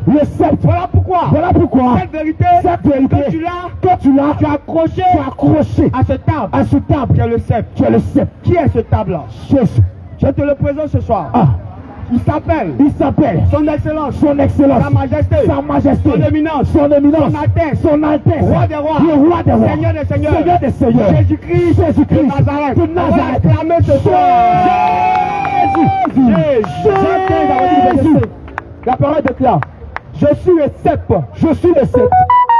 le sceptre. Voilà pourquoi Voilà pourquoi cette vérité cette vérité que tu l'as, tu l'as tu as accroché accroché à cet arbre à ce arbre qui est le sceptre. qui est le sceptre. Qui est ce arbre-là? Jésus. Je te le présente ce soir. Ah, Il s'appelle il s'appelle Son Excellence, son excellence, Sa Majesté, sa majesté, Son Éminence, son éminence, Son Altesse, son altesse, Roi des rois, le roi des rois, Seigneur des seigneurs, Seigneur des seigneurs, Jésus-Christ Jésus-Christ de Nazareth. de On va Nazareth. acclamer ce soir. Jésus. La parole déclare: je suis le sceptre. Je suis le sceptre.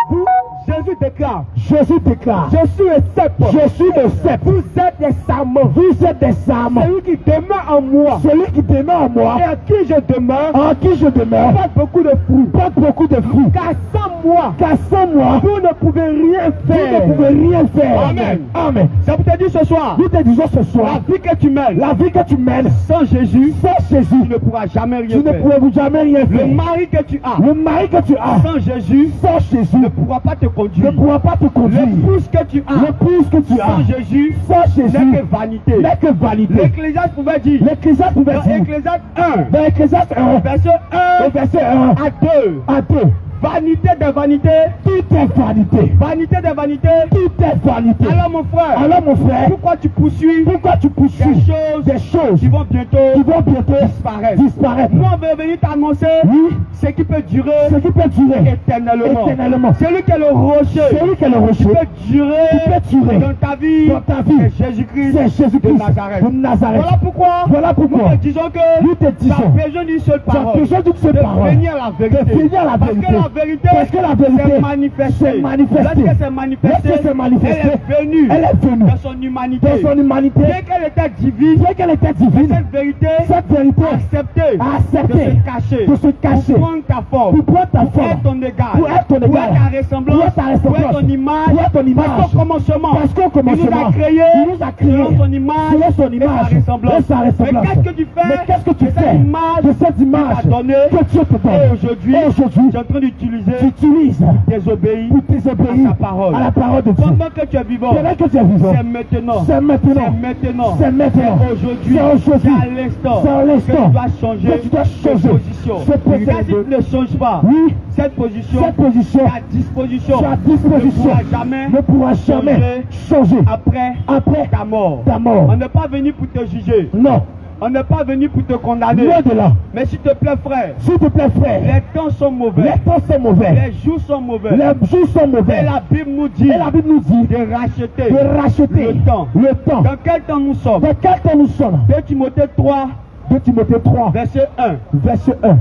Vous, Jésus Jésus déclare, Jésus déclare, je suis le cep. je suis le cep. Vous êtes des sarments. Vous êtes des sarments. Celui qui demeure en moi Celui qui demeure en moi, et à qui je demeure, en qui je demeure, porte beaucoup de fruits. porte beaucoup de fruits. Car sans moi, Car sans moi, vous ne pouvez rien vous ne faire. pouvez rien faire. Amen. Amen. Ça vous te dit ce soir, Nous te disons ce soir, la vie que tu mènes, la vie que tu mènes, sans Jésus, sans Jésus, tu ne pourras jamais tu rien ne faire. pourras jamais rien Le faire. mari que tu as, Le mari que tu as, sans Jésus, sans Jésus, ne pourra pas te ne conduire. pourra pas te conduire. L'épouse que tu as, L'épouse que tu as, sans Jésus, sans Jésus, n'est que vanité. n'est que vanité. L'Ecclésiaste pouvait dire, L'Ecclésiaste pouvait dans dire, Ecclésiaste 1, dans Ecclésiaste 1, verset 1 au verset 1 à 2, à 2, vanité de vanité, tout est vanité. vanité de vanité. Tout est vanité. Alors mon frère, Alors mon frère, pourquoi tu poursuis pourquoi tu poursuis des choses qui qui vont bientôt vont bientôt disparaître? disparaître? Moi, on veut venir t'annoncer Oui, ce qui peut durer ce qui peut durer éternellement. éternellement. Celui qui est le rocher, Celui qui est le qui rocher, peut durer qui peut durer dans ta vie, dans ta vie, c'est Jésus-Christ c'est Jésus-Christ de Nazareth. de Nazareth. Voilà pourquoi Voilà pourquoi nous te disons que nous te tu disons, as besoin d'une seule tu as parole, besoin d'une seule de parole, venir à la vérité. de venir à la Parce que vérité. la vérité, Parce que la vérité s'est manifestée. s'est manifestée. Lorsqu'elle s'est manifestée, Lorsqu'elle s'est manifestée, elle est venue elle est venue dans son humanité. dans son humanité. Bien qu'elle était divine, Bien qu'elle était divine, cette vérité cette vérité a accepté a accepté de se cacher, de se cacher, pour prendre ta forme, pour prendre ta pour être forme, ton égal, pour être ton pour égal, être ta ressemblance, pour être ta ressemblance, pour être ton image, pour être ton image. Parce qu'au commencement, Parce qu'au il nous commencement, a créé, il nous a créé selon son image, selon son image et sa ressemblance. et sa ressemblance. Mais qu'est-ce que tu fais Mais qu'est-ce que tu de fais cette image de cette image qu'il t'a donnée que Dieu te donne? Et aujourd'hui, Et aujourd'hui, tu es en train d'utiliser, tu utilises désobéir pour désobéir à sa parole. à la parole de Dieu. Pendant que tu es vivant, Pendant que tu es vivant, c'est maintenant. c'est maintenant, C'est maintenant. c'est maintenant, C'est aujourd'hui. c'est aujourd'hui, C'est à l'instant. c'est à l'instant Que tu dois changer. que tu dois changer de position. de position. Car si tu ne changes pas, Oui, cette position, cette position, ta disposition, ta disposition ne pourra jamais ne pourra jamais changer après ta mort. mort. On n'est pas venu pour te juger. Non, On n'est pas venu pour te condamner. loin de là. Mais s'il te plaît, frère, S'il te plaît, frère, les temps sont mauvais. les temps sont mauvais, Les jours sont mauvais. les jours sont mauvais. Et la Bible nous dit Et la Bible nous dit de racheter de racheter le temps. le temps. Dans quel temps nous sommes? Dans quel temps nous sommes? 2 Timothée 3, 2 Timothée 3, verset 1. verset 1.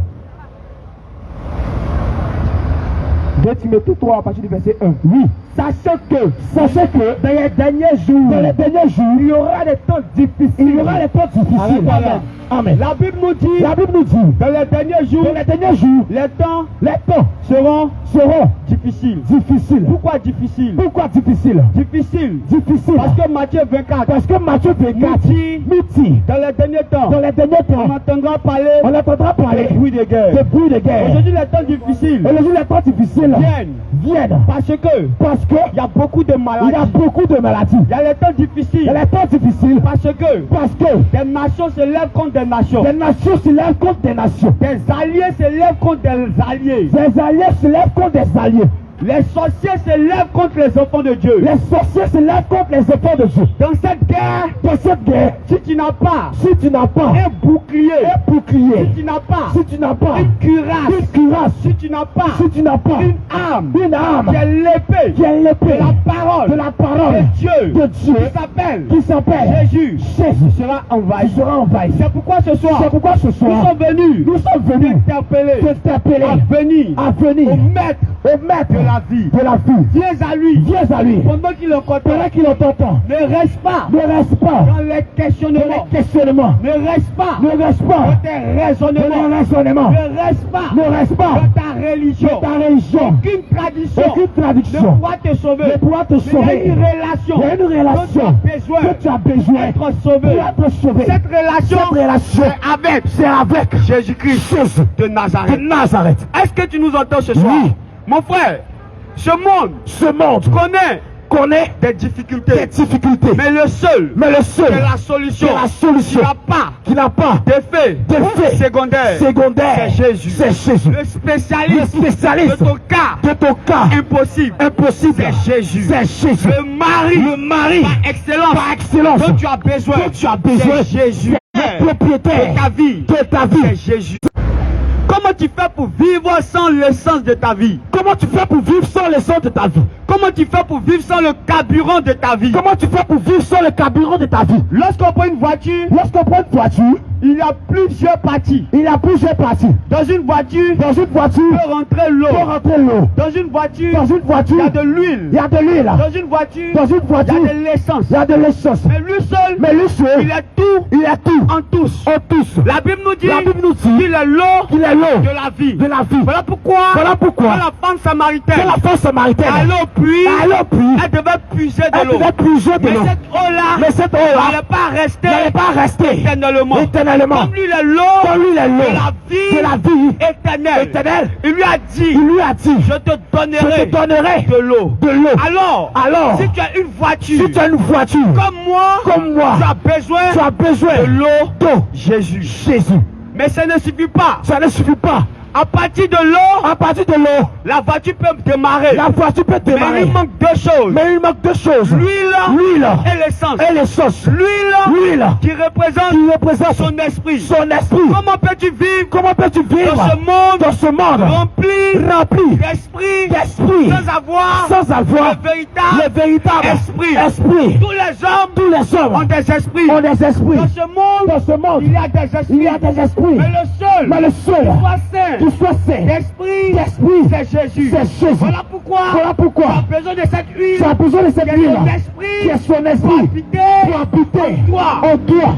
2 Timothée 3, à partir du verset 1. Oui. Sachez que dans les derniers jours, il y aura des temps difficiles. Il y aura des temps difficiles. Amen. Amen. La Bible nous dit, La Bible nous dit, dans les derniers jours, dans les derniers jours, les temps les temps seront seront difficiles. difficiles. Pourquoi difficiles? Pourquoi difficiles? Difficiles. Difficiles. Parce que Matthieu 24 Parce que Matthieu 24 nous dit, nous dit, dans les derniers temps, dans les derniers on temps, entendra parler on entendra parler des bruits de guerre. de bruit de guerre. Aujourd'hui, les temps difficiles Et le jour les temps difficiles viennent parce que parce que il y a beaucoup de il y maladies. a beaucoup de maladies. Il y a les temps Il y difficiles a les temps difficiles parce que des nations se lèvent contre des nations. nations se lèvent contre des nations. Des alliés se lèvent contre des alliés. Des alliés se lèvent contre des alliés. Les sorciers se lèvent contre les enfants de Dieu. Les sorciers se lèvent contre les enfants de Dieu. Dans cette guerre, si tu n'as pas si tu n'as pas un bouclier, un bouclier, si tu n'as pas si tu n'as pas une cuirasse, si tu n'as pas tu n'as pas une arme, une arme qui est l'épée qui est l'épée de la parole de Dieu qui qui s'appelle Jésus, Jésus, sera envahi. tu seras envahi. C'est pourquoi ce soir, C'est pourquoi ce nous soir, sommes venus nous sommes venus t'interpeller à venir au maître au maître de la vie. de la vie. Viens à lui. Viens à lui. Pendant qu'il le Pendant contente, qu'il t'entend, ne reste pas ne reste pas dans les dans questionnements. les questionnements. Ne reste pas Ne reste dans pas tes dans raisonnements. les raisonnements. Ne reste pas Ne reste pas dans ta religion. dans ta religion. Aucune tradition Aucune ne traduction pourra te sauver. ne pourra te Mais il y sauver. a une relation Il y a une relation que tu as besoin que tu as besoin d'être sauvé. pour être sauvé. Cette relation, Cette relation, c'est avec Jésus-Christ Jésus de de Nazareth. Nazareth. Est-ce que tu nous entends ce soir? Oui. Mon frère, ce monde Connaît des des difficultés. difficultés. Mais le seul, Mais le seul, c'est la solution, qui n'a pas d'effet d'effet secondaire, secondaire, c'est Jésus. c'est Jésus. Le spécialiste, Le spécialiste de ton cas impossible, c'est Jésus. c'est Jésus. Le mari par excellence dont tu as besoin, dont tu as besoin, c'est Jésus. le propriétaire de ta vie, de ta vie. c'est Jésus. Comment tu fais pour vivre sans l'essence de ta vie? Comment tu fais pour vivre sans l'essence de ta vie? Comment tu fais pour vivre sans le carburant de ta vie? Comment tu fais pour vivre sans le carburant de ta vie? Lorsqu'on prend une voiture, Lorsqu'on prend une voiture, il y a plusieurs parties. il y a plusieurs parties. Dans une voiture, Dans une voiture, peut rentrer l'eau. pour rentrer l'eau. Dans une voiture, Dans une il y voiture, a de l'huile. il y a de l'huile. Dans une voiture, Dans une il voiture, y a de l'essence. il y a de l'essence. Mais lui seul, Mais lui seul, il est tout il est tout en tous. en tous. La Bible nous dit La Bible nous dit qu'il est l'eau qu'il est l'eau de la vie. de la vie. Voilà pourquoi, Voilà pourquoi, quand la femme samaritaine que la femme samaritaine allait au puits, allait au puits, elle devait puiser de elle l'eau. devait puiser de Mais l'eau. cette eau-là Mais cette eau-là n'allait pas rester n'allait pas rester éternellement. éternellement. Comme lui, il est l'eau Comme lui, il est de l'eau la vie de la vie éternelle. éternelle. Il lui a dit, Il lui a dit, je te je donnerai te donnerai de l'eau. de l'eau. Alors, Si si tu as une voiture, tu as une voiture, comme moi, tu as besoin tu as besoin de l'eau d'eau. Jésus. Jésus. Mais ça ne suffit pas. Ça ne suffit pas. À partir de l'eau, À partir de l'eau, la voiture peut démarrer. la voiture peut Mais démarrer. il manque deux choses. Mais il manque deux choses. L'huile et l'essence. et l'essence. L'huile L'huile qui représente qui représente son esprit. son esprit. Comment peux-tu vivre Comment peux-tu vivre dans ce monde rempli rempli d'esprit sans avoir le véritable esprit? Tous les hommes ont des esprits. ont des esprits. Dans ce monde, il y a des esprits. Mais le seul qui soit saint d'esprit, c'est Jésus. Voilà pourquoi tu as besoin de cette huile. Tu as besoin de cette qui est huile son esprit, qui est son pour esprit habiter pour habiter en toi, en toi,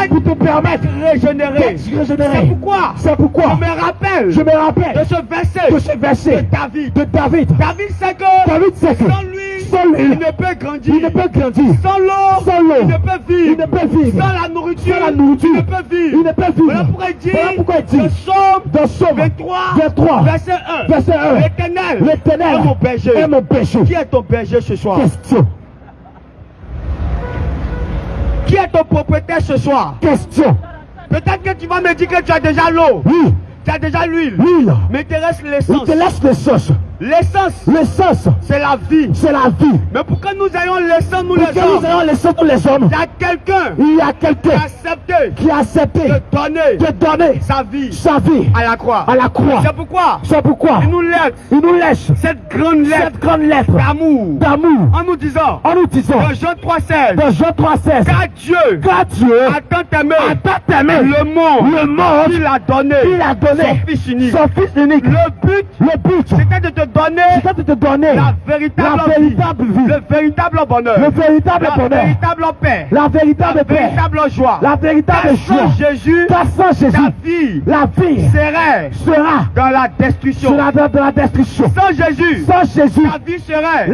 pour te permettre d'être régénéré. d'être régénéré. C'est pourquoi je me rappelle de ce verset de David. David sait que David sait que sans lui, lui, il ne peut grandir. il ne peut grandir. Sans l'eau, il ne peut vivre. Il ne peut vivre. Sans la nourriture, Sans la nourriture, il ne peut vivre. il ne peut vivre. Voilà pourquoi il dit, Voilà pourquoi il dit, dans Psaume 23, verset 1, verset 1, l'Éternel l'Éternel est mon berger. est mon berger. Qui est ton berger ce soir? Question. Qui est ton propriétaire ce soir? Question. Peut-être que tu vas me dire que tu as déjà l'eau, Oui, tu as déjà l'huile, l'huile. mais il te reste Il l'essence. te laisse l'essence. L'essence, L'essence, c'est la vie. c'est la vie. Mais pour que nous ayons l'essence, nous Pour les que nous hommes, ayons l'essence tous les hommes, il y a quelqu'un il y a qui a quelqu'un accepté qui a accepté de donner de donner sa vie sa vie à la croix. à la croix. C'est pourquoi C'est pourquoi il nous laisse il nous laisse cette grande lettre cette grande lettre d'amour en nous disant en nous disant dans Jean 3,16 dans Jean 3,16 car Dieu car Dieu a tant aimé a tant aimé le monde qu'il qu'il a donné son fils unique. son fils unique. Le but c'était de te donner c'était de te donner la véritable vie, le véritable bonheur, le véritable la bonheur, véritable paix, la véritable paix, véritable joie. la véritable Car joie. sans Jésus, Car sans Jésus, la vie la vie sera dans la destruction. dans la destruction. Sans Jésus, Sans Jésus, la vie serait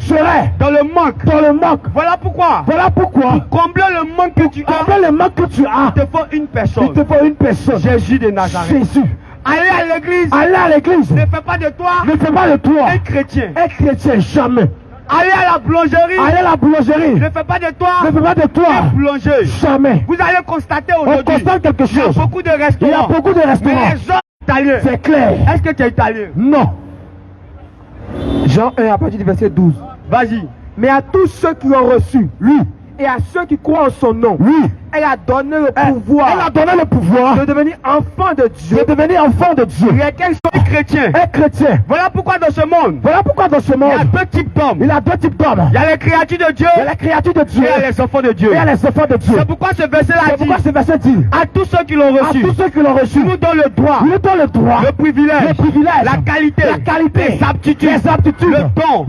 serait dans le manque. dans le manque. Voilà pourquoi, Voilà pourquoi, pour combler le manque que tu as, combien le manque que tu as, il te faut une personne. il te faut une personne. Jésus de Nazareth. Jésus. Aller à l'église Aller à l'église ne fait pas de toi ne fait pas de toi un chrétien. un chrétien, jamais. Aller à la boulangerie Aller à la boulangerie ne fait pas de toi ne fait pas de toi un boulanger. jamais. Vous allez constater On aujourd'hui, constate quelque il y a chose. beaucoup de Il y a restaurants. beaucoup de Mais restaurants. les gens italiens, C'est clair. est-ce que tu es italien? Non. Jean 1 à partir du verset 12. Vas-y. Mais à tous ceux qui ont reçu, Lui, et à ceux qui croient en son nom, lui, elle a donné le elle a pouvoir donné le pouvoir de devenir enfant de Dieu. de devenir enfant de Dieu. Lesquels sont chrétiens. Un chrétien. Voilà pourquoi dans ce monde, Voilà pourquoi dans ce il y a monde, deux types d'hommes. il y a deux types d'hommes. Il y a les créatures de Dieu Il y a la créature de et Dieu il y a les enfants de Dieu. et il y a les enfants de Dieu. C'est pourquoi ce verset-là C'est dit pourquoi ce verset dit à tous ceux qui l'ont à reçu, tous ceux qui l'ont reçu, il nous donne le droit, il nous donne le droit, le privilège, la qualité, les aptitudes, les aptitudes, le don,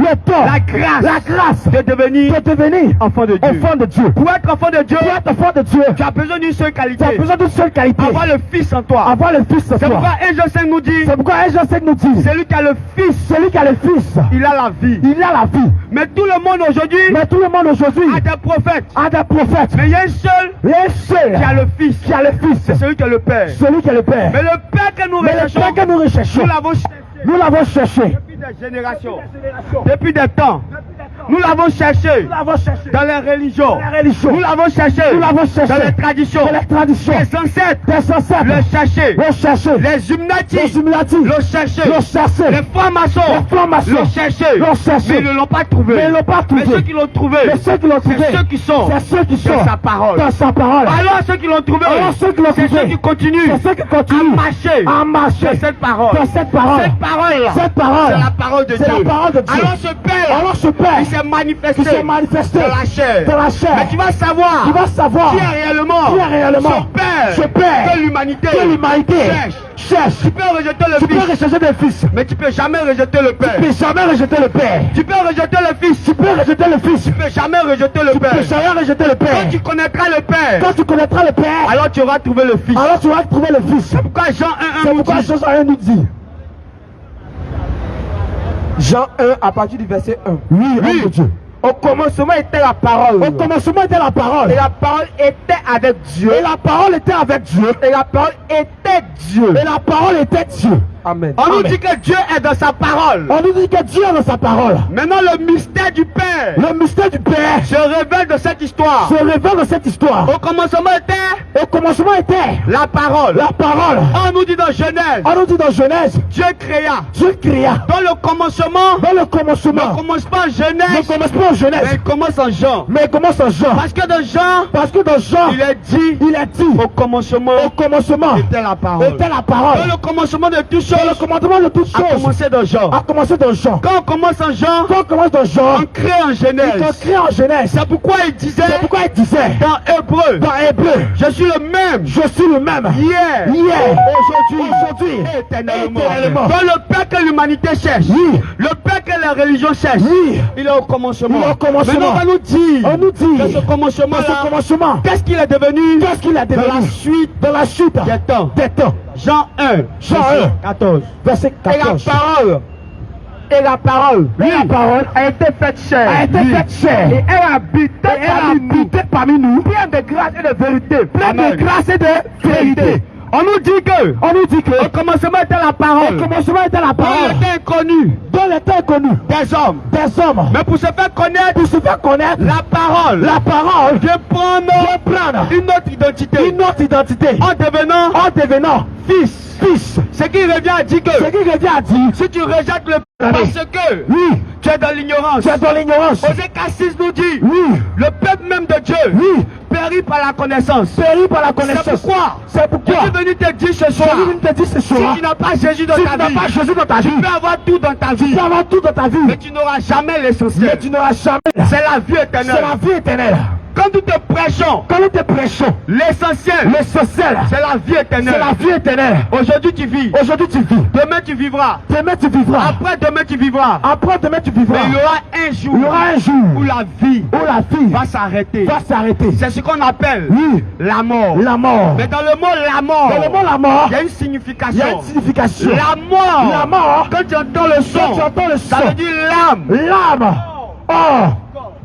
la grâce de devenir de devenir enfant de Dieu. enfant de Dieu. Pour être enfant de Dieu, Pour être enfant de Dieu, tu as besoin d'une seule tu as qualité, besoin d'une seule qualité, avoir le Fils en toi. avoir le Fils en C'est toi. pourquoi 1 Jean 5 nous dit, C'est pourquoi un Jean 5 nous dit, celui qui a le Fils, celui qui a le Fils, il a la vie. il a la vie. Mais tout le monde aujourd'hui Mais tout le monde aujourd'hui a des prophètes. a des prophètes. Mais il y a un seul Il y a un seul qui a le Fils, qui a le Fils, c'est celui qui a le Père. celui qui est le Père. Mais le Père que nous Mais le recherchons, Père que nous recherchons, nous l'avons cherché nous l'avons cherché depuis des générations, depuis des temps. Nous l'avons cherché dans les religions. Nous l'avons cherché dans les traditions. Les ancêtres le cherchaient. Les Illuminati le cherchaient. Les francs-maçons le cherchaient. Mais ils ne l'ont pas trouvé. Mais ceux qui l'ont trouvé, c'est ceux qui sont dans sa parole. Alors ceux qui l'ont trouvé, c'est ceux qui continuent à marcher dans cette parole. Cette parole-là, c'est la parole de Dieu. Alors ce Père, il s'est manifesté dans la chair. Mais tu vas savoir qui est réellement ce Père que l'humanité cherche. Tu peux rejeter le Fils, mais tu peux jamais rejeter le Père. Tu peux rejeter le Fils, tu peux jamais rejeter le Père. Quand tu connaîtras le Père, alors tu auras trouvé le Fils. C'est pourquoi Jean 1 nous dit. Jean 1 à partir du verset 1. Oui. Au commencement était la parole. Et la parole était avec Dieu. Et la parole était Dieu. Amen. On nous dit que Dieu est dans sa parole. Maintenant le mystère du Père. Se révèle de cette histoire. Au commencement était la parole. On nous dit dans Genèse. Dieu créa. Dans le commencement. Ne commence pas en Genèse. Mais il commence en Jean. Parce que dans Jean, il est dit. Au commencement était la parole. Dans le commencement de toutes choses. A commencé dans Jean. Quand on commence dans Jean, on crée en Genèse. C'est pourquoi il disait dans Hébreu, je suis le même hier, aujourd'hui et éternellement. Dans le Père que l'humanité cherche, le Père que la religion cherche, il est au commencement. Maintenant on va nous dire que ce commencement, qu'est-ce qu'il est devenu dans la suite des temps. Jean 1, 14. Verset 14. Et la parole a été faite chair. Et elle a habité parmi nous. Pleine de grâce et de vérité. On nous dit que au commencement était la parole. Dans l'état inconnu des hommes. Mais pour se faire connaître, la parole vient prendre une autre identité. En devenant fils. Ce qui revient à dire que si tu rejettes le parce que tu es dans l'ignorance. Osée 4:6 nous dit le peuple même de Dieu périt par la connaissance. C'est pourquoi je suis venu te dire ce soir, si tu n'as pas Jésus dans ta vie, tu peux avoir tout dans ta vie, mais tu n'auras jamais l'essentiel. C'est la vie éternelle. Quand nous te prêchons, l'essentiel, c'est la vie éternelle. Aujourd'hui tu vis. Demain tu vivras. Après demain tu vivras. Mais il y aura un jour où la vie va s'arrêter. C'est ce qu'on appelle la mort. Mais dans le mot la mort, il y a une signification. La mort, quand tu entends le son, ça veut dire l'âme.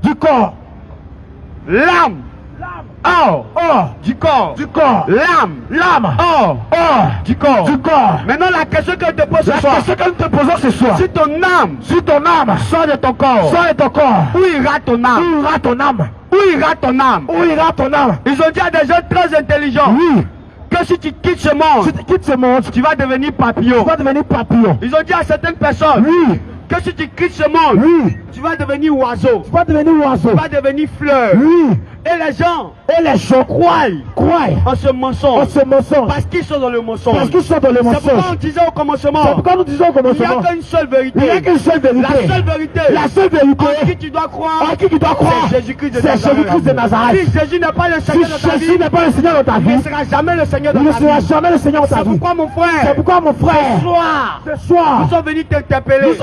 Du corps. L'âme. Du corps. L'âme. Du corps. Maintenant la question que je te pose ce soir. Si ton âme sort de ton corps, où ira ton âme? Ils ont dit à des gens très intelligents. Que si tu quittes ce monde, tu vas devenir papillon. Ils ont dit à certaines personnes. Que si tu quittes ce monde, tu vas devenir oiseau. Tu vas devenir fleur. Et les gens croient en ce mensonge. Parce qu'ils sont dans le mensonge. C'est pourquoi on disait au commencement. Il n'y a qu'une seule vérité. La seule vérité. En qui tu dois croire. C'est Jésus-Christ de Nazareth. Si Jésus n'est pas le Seigneur de ta vie, il ne sera jamais le Seigneur de ta vie. C'est pourquoi mon frère. Ce soir, nous sommes venus t'interpeller.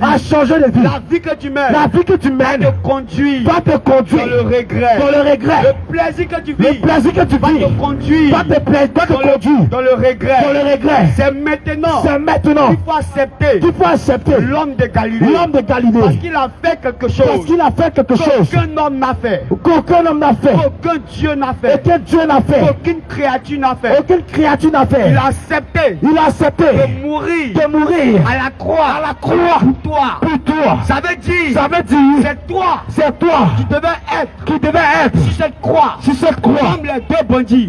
À changer de vie. La vie que tu mènes. Va te conduire. Dans le regret. Le plaisir que tu vis. Va te conduire. Dans le regret. C'est maintenant. Il faut accepter. L'homme de Galilée. Parce qu'il a fait quelque chose. Qu'aucun homme n'a fait. qu'aucun homme n'a fait, qu'aucun Dieu n'a et fait, que Dieu n'a fait, qu'aucune créature n'a fait. aucune créature n'a fait. Il a accepté Il a accepté de mourir à la croix pour toi. pour toi. Ça veut dire, Ça veut dire, c'est toi qui devais être sur cette croix, comme les deux bandits.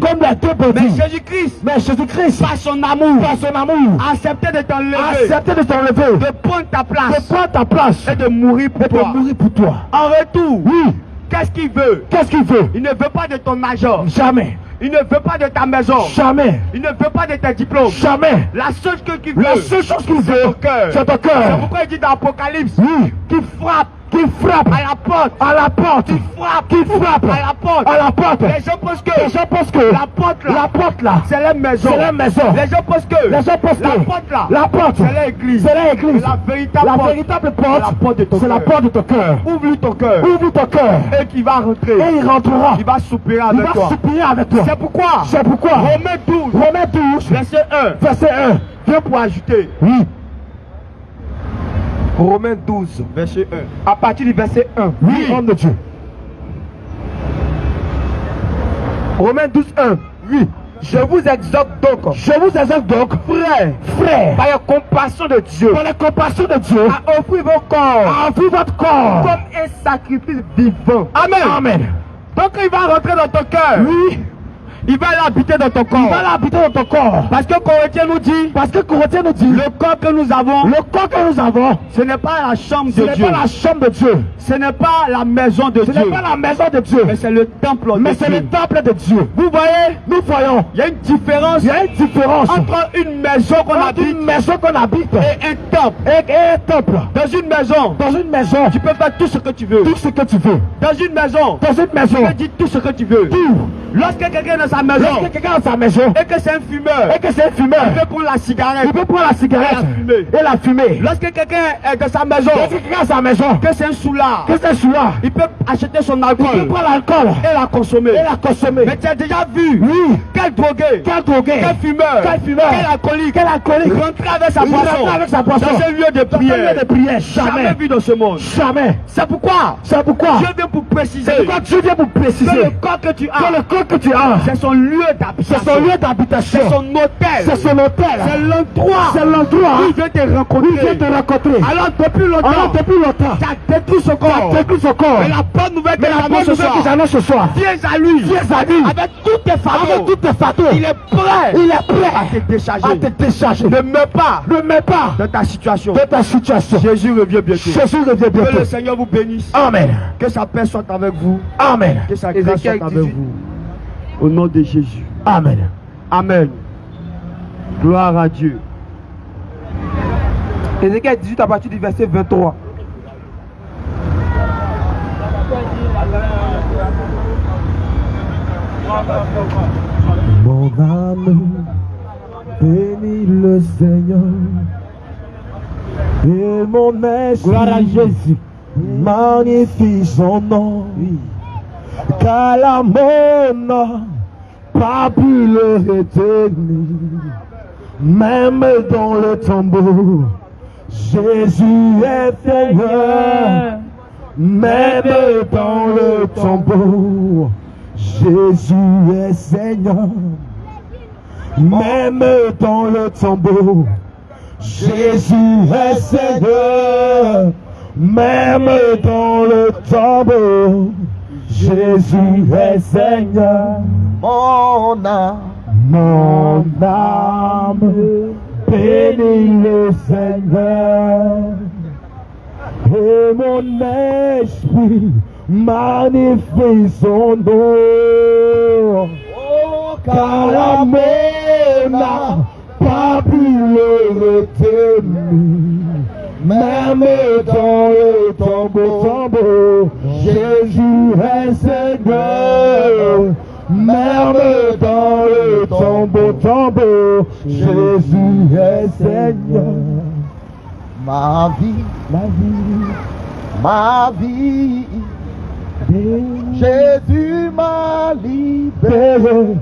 Mais Jésus-Christ, par son amour, a accepté de t'enlever, de prendre ta place, et de mourir pour toi. En retour, qu'est-ce qu'il veut? Il ne veut pas de ton argent. Jamais. Il ne veut pas de ta maison. Jamais. Il ne veut pas de tes diplômes. Jamais. La seule chose qu'il veut, c'est ton cœur. C'est ton cœur. C'est pourquoi il dit dans Apocalypse qu'il frappe à la porte, qui frappe à la porte. Les gens pensent que la porte là, c'est la maison. Les gens pensent que la porte là, c'est l'église. La véritable porte, c'est la porte de ton cœur. Ouvre ton cœur. Et qui va rentrer. Et il rentrera. Il va soupirer avec toi. C'est pourquoi Romains 12, verset 1. Viens pour ajouter. Romains 12, verset 1. À partir du verset 1. Oui, homme de Dieu. Romains 12, 1. Oui. Je vous exhorte donc, frères, par la compassion de Dieu, à offrir votre corps comme un sacrifice vivant. Amen. Donc il va rentrer dans ton cœur. Oui. Il va l'habiter dans ton corps. Parce que Corinthiens nous dit, le corps que nous avons, ce n'est pas la chambre de Dieu. Ce n'est pas la maison de Dieu. Mais c'est le temple de Dieu. Vous voyez, nous voyons, il y a une différence entre une maison qu'on habite et un temple. Dans une maison, tu peux faire tout ce que tu veux. Dans une maison, tu peux dire tout ce que tu veux. Lorsque quelqu'un est dans sa maison, et que c'est un fumeur, il peut prendre la cigarette, et la fumer. Lorsque quelqu'un est dans sa maison, que c'est un soulard, il peut acheter son alcool, et la consommer. Mais tu as déjà vu quel drogué, quel fumeur, quel alcoolique rentrer avec sa boisson dans un lieu de prière. Jamais vu dans ce monde. Jamais. C'est pourquoi Dieu vient pour préciser que le corps que tu as, c'est son lieu d'habitation, c'est son hôtel, c'est l'endroit où il vient te rencontrer. Alors depuis longtemps, tu as détruit son corps. Mais la bonne nouvelle que j'annonce ce soir, viens à lui avec tous tes fardeaux. Il est prêt à te décharger. Ne mets pas dans ta situation. Jésus revient bientôt. Que le Seigneur vous bénisse. Amen. Que sa paix soit avec vous. Amen. Que sa grâce soit avec vous. Au nom de Jésus. Amen. Amen. Gloire à Dieu. Ézéchiel 18 à partir du verset 23. Mon âme bénit le Seigneur et mon esprit Gloire à Jésus. magnifie son nom. Car la mort n'a pas pu le retenir, même dans le tombeau. Jésus est Seigneur, même dans le tombeau. Jésus est Seigneur, même dans le tombeau. Jésus est Seigneur, même dans le tombeau. Jésus est Seigneur. Mon âme bénit le Seigneur et mon esprit magnifie son nom. Car la mort n'a pas pu le retenir, même dans le tombeau. Jésus est Seigneur, même dans le tombeau. Jésus est Seigneur. ma vie, Jésus m'a libéré.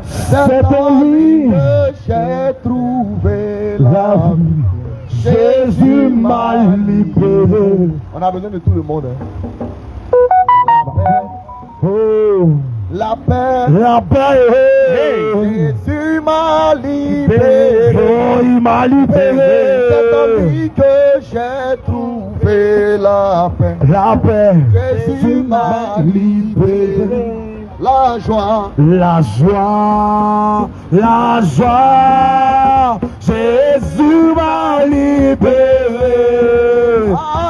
C'est en lui que j'ai trouvé la vie. Jésus m'a libéré. On a besoin de tout le monde. Hein. la paix. La paix. Jésus m'a libéré. Oh, il m'a libéré. C'est en lui que j'ai trouvé la paix. La paix. Jésus m'a libéré. La joie. La joie. La joie. Jésus m'a libéré.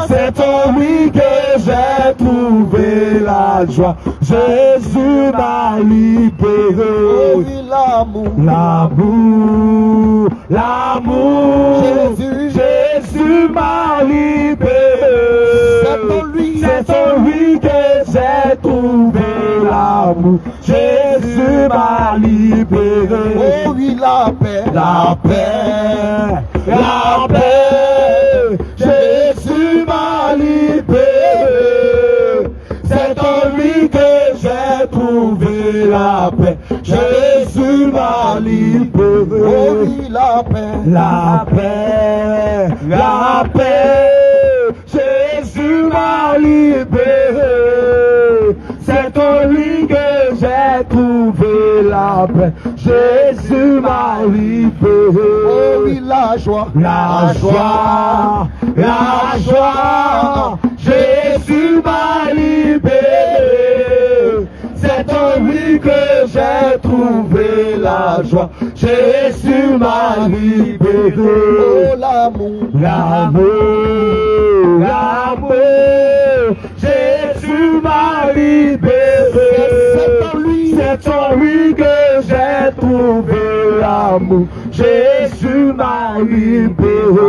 C'est en lui que j'ai trouvé la joie. Jésus m'a libéré. Oh oui, l'amour. L'amour, l'amour, Jésus m'a libéré. C'est en lui que j'ai trouvé l'amour. Jésus m'a libéré. Oh oui, la paix. La paix, la paix, Jésus m'a libéré. C'est en lui que j'ai trouvé la paix. Jésus m'a libéré. Oh oui, la paix. La paix, la paix, Jésus m'a libéré. C'est en lui que j'ai trouvé la paix. Jésus m'a libéré. Oh oui, la joie. La joie, la joie, Jésus m'a libéré. C'est en lui que j'ai trouvé la joie. Jésus m'a libéré. Oh l'amour. L'amour, l'amour, Jésus m'a libéré. C'est en lui que j'ai trouvé l'amour. Jésus m'a libéré.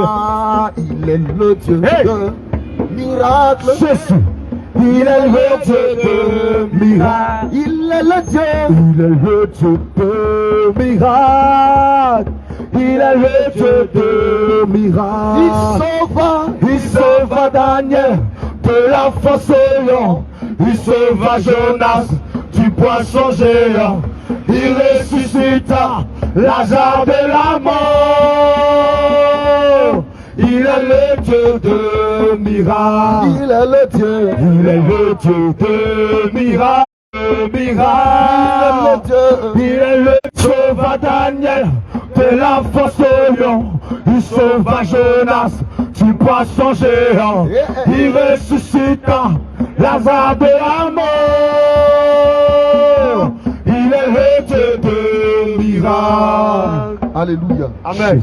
Ah, il est le Dieu de miracle. Jésus, il est le Dieu de miracle. Il est le Dieu. Il est le Dieu de miracle. Il est le Dieu de miracle. Il sauva Daniel de la fosse au lion. Il sauva Jonas du poisson géant. Il ressuscita Lazare de la mort. Il est le Dieu de miracle. Il est le Dieu. Il est le Dieu de miracle. Miracle. Il est le sauva Daniel de la fosse au lion. Il sauva Jonas du poisson géant. Il ressuscita Lazare de la mort. Il est le Dieu de miracle. Alléluia. Amen.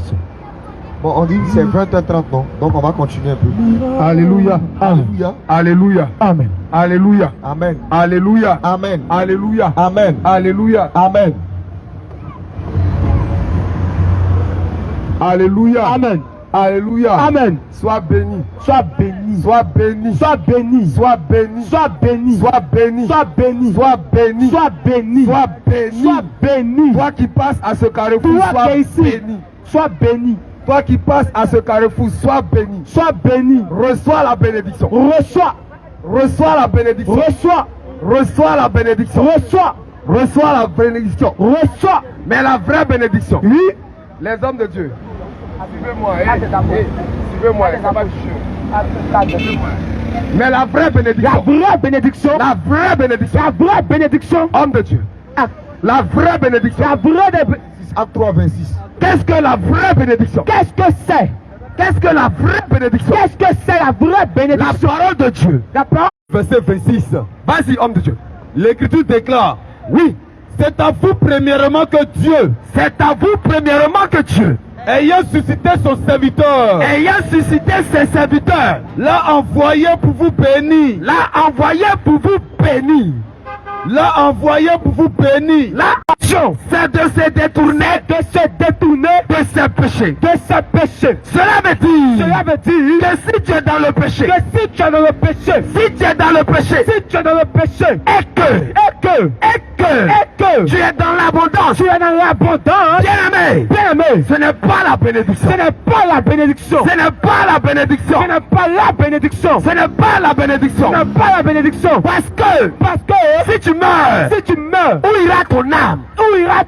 Bon, on dit que c'est 20h30, non? Donc on va continuer un peu. Alléluia. Alléluia. Alléluia. Amen. Alléluia. Amen. Alléluia. Amen. Alléluia. Amen. Alléluia. Amen. Alléluia. Amen. Alléluia. Amen. Sois béni. Sois béni. Sois béni. Sois béni. Sois béni. Sois béni. Sois béni. Sois béni. Sois béni. Sois béni. Sois béni. Sois béni. Toi qui passes à ce carrefour, Toi sois qui es ici. béni. Sois béni. Toi qui passes à ce carrefour, sois béni. Sois béni. Reçois la bénédiction. Reçois. Reçois la bénédiction. Reçois. Reçois la bénédiction. Reçois. Reçois la bénédiction. Reçois. Mais la vraie bénédiction. Oui. Les hommes de Dieu. Suivez-moi. Suivez-moi. Ça va mais la vraie bénédiction. La vraie bénédiction. La vraie bénédiction. La vraie bénédiction. Homme de Dieu. La vraie bénédiction. La vraie bénédiction. Acte 3, 26. Qu'est-ce que la vraie bénédiction? Qu'est-ce que c'est? Qu'est-ce que la vraie bénédiction? Qu'est-ce que c'est la vraie bénédiction? La parole de Dieu. La parole. Verset 26. Vas-y, homme de Dieu. L'Écriture déclare, oui, c'est à vous premièrement que Dieu, c'est à vous premièrement que Dieu, ayant suscité son serviteur, l'a envoyé pour vous bénir, l'a envoyé pour vous bénir. L'action, c'est de se détourner, de ses péchés. Cela veut dire que si tu es dans le péché, et que tu es dans l'abondance, bien aimé, ce n'est pas la bénédiction. Parce que si tu meurs, où ira ton âme? Où ira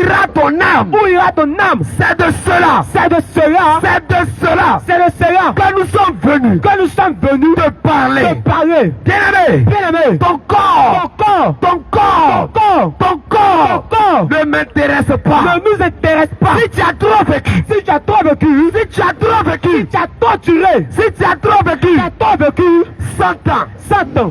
ira ton âme? Où ira ton âme? C'est de cela. C'est de cela. C'est de cela. C'est de cela Que nous sommes venus. que nous sommes venus Te parler. te parler. Bien-aimé. Bien-aimé, Ton corps. ton corps, Ton corps. ton corps, Ton corps. ton corps Ne m'intéresse pas. ne nous intéresse pas. Si tu as trop vécu. Si tu as trop vécu, Si tu as trop vécu. si tu as torturé, Si tu as trop vécu. tu as trop vécu 100 ans. 100 ans,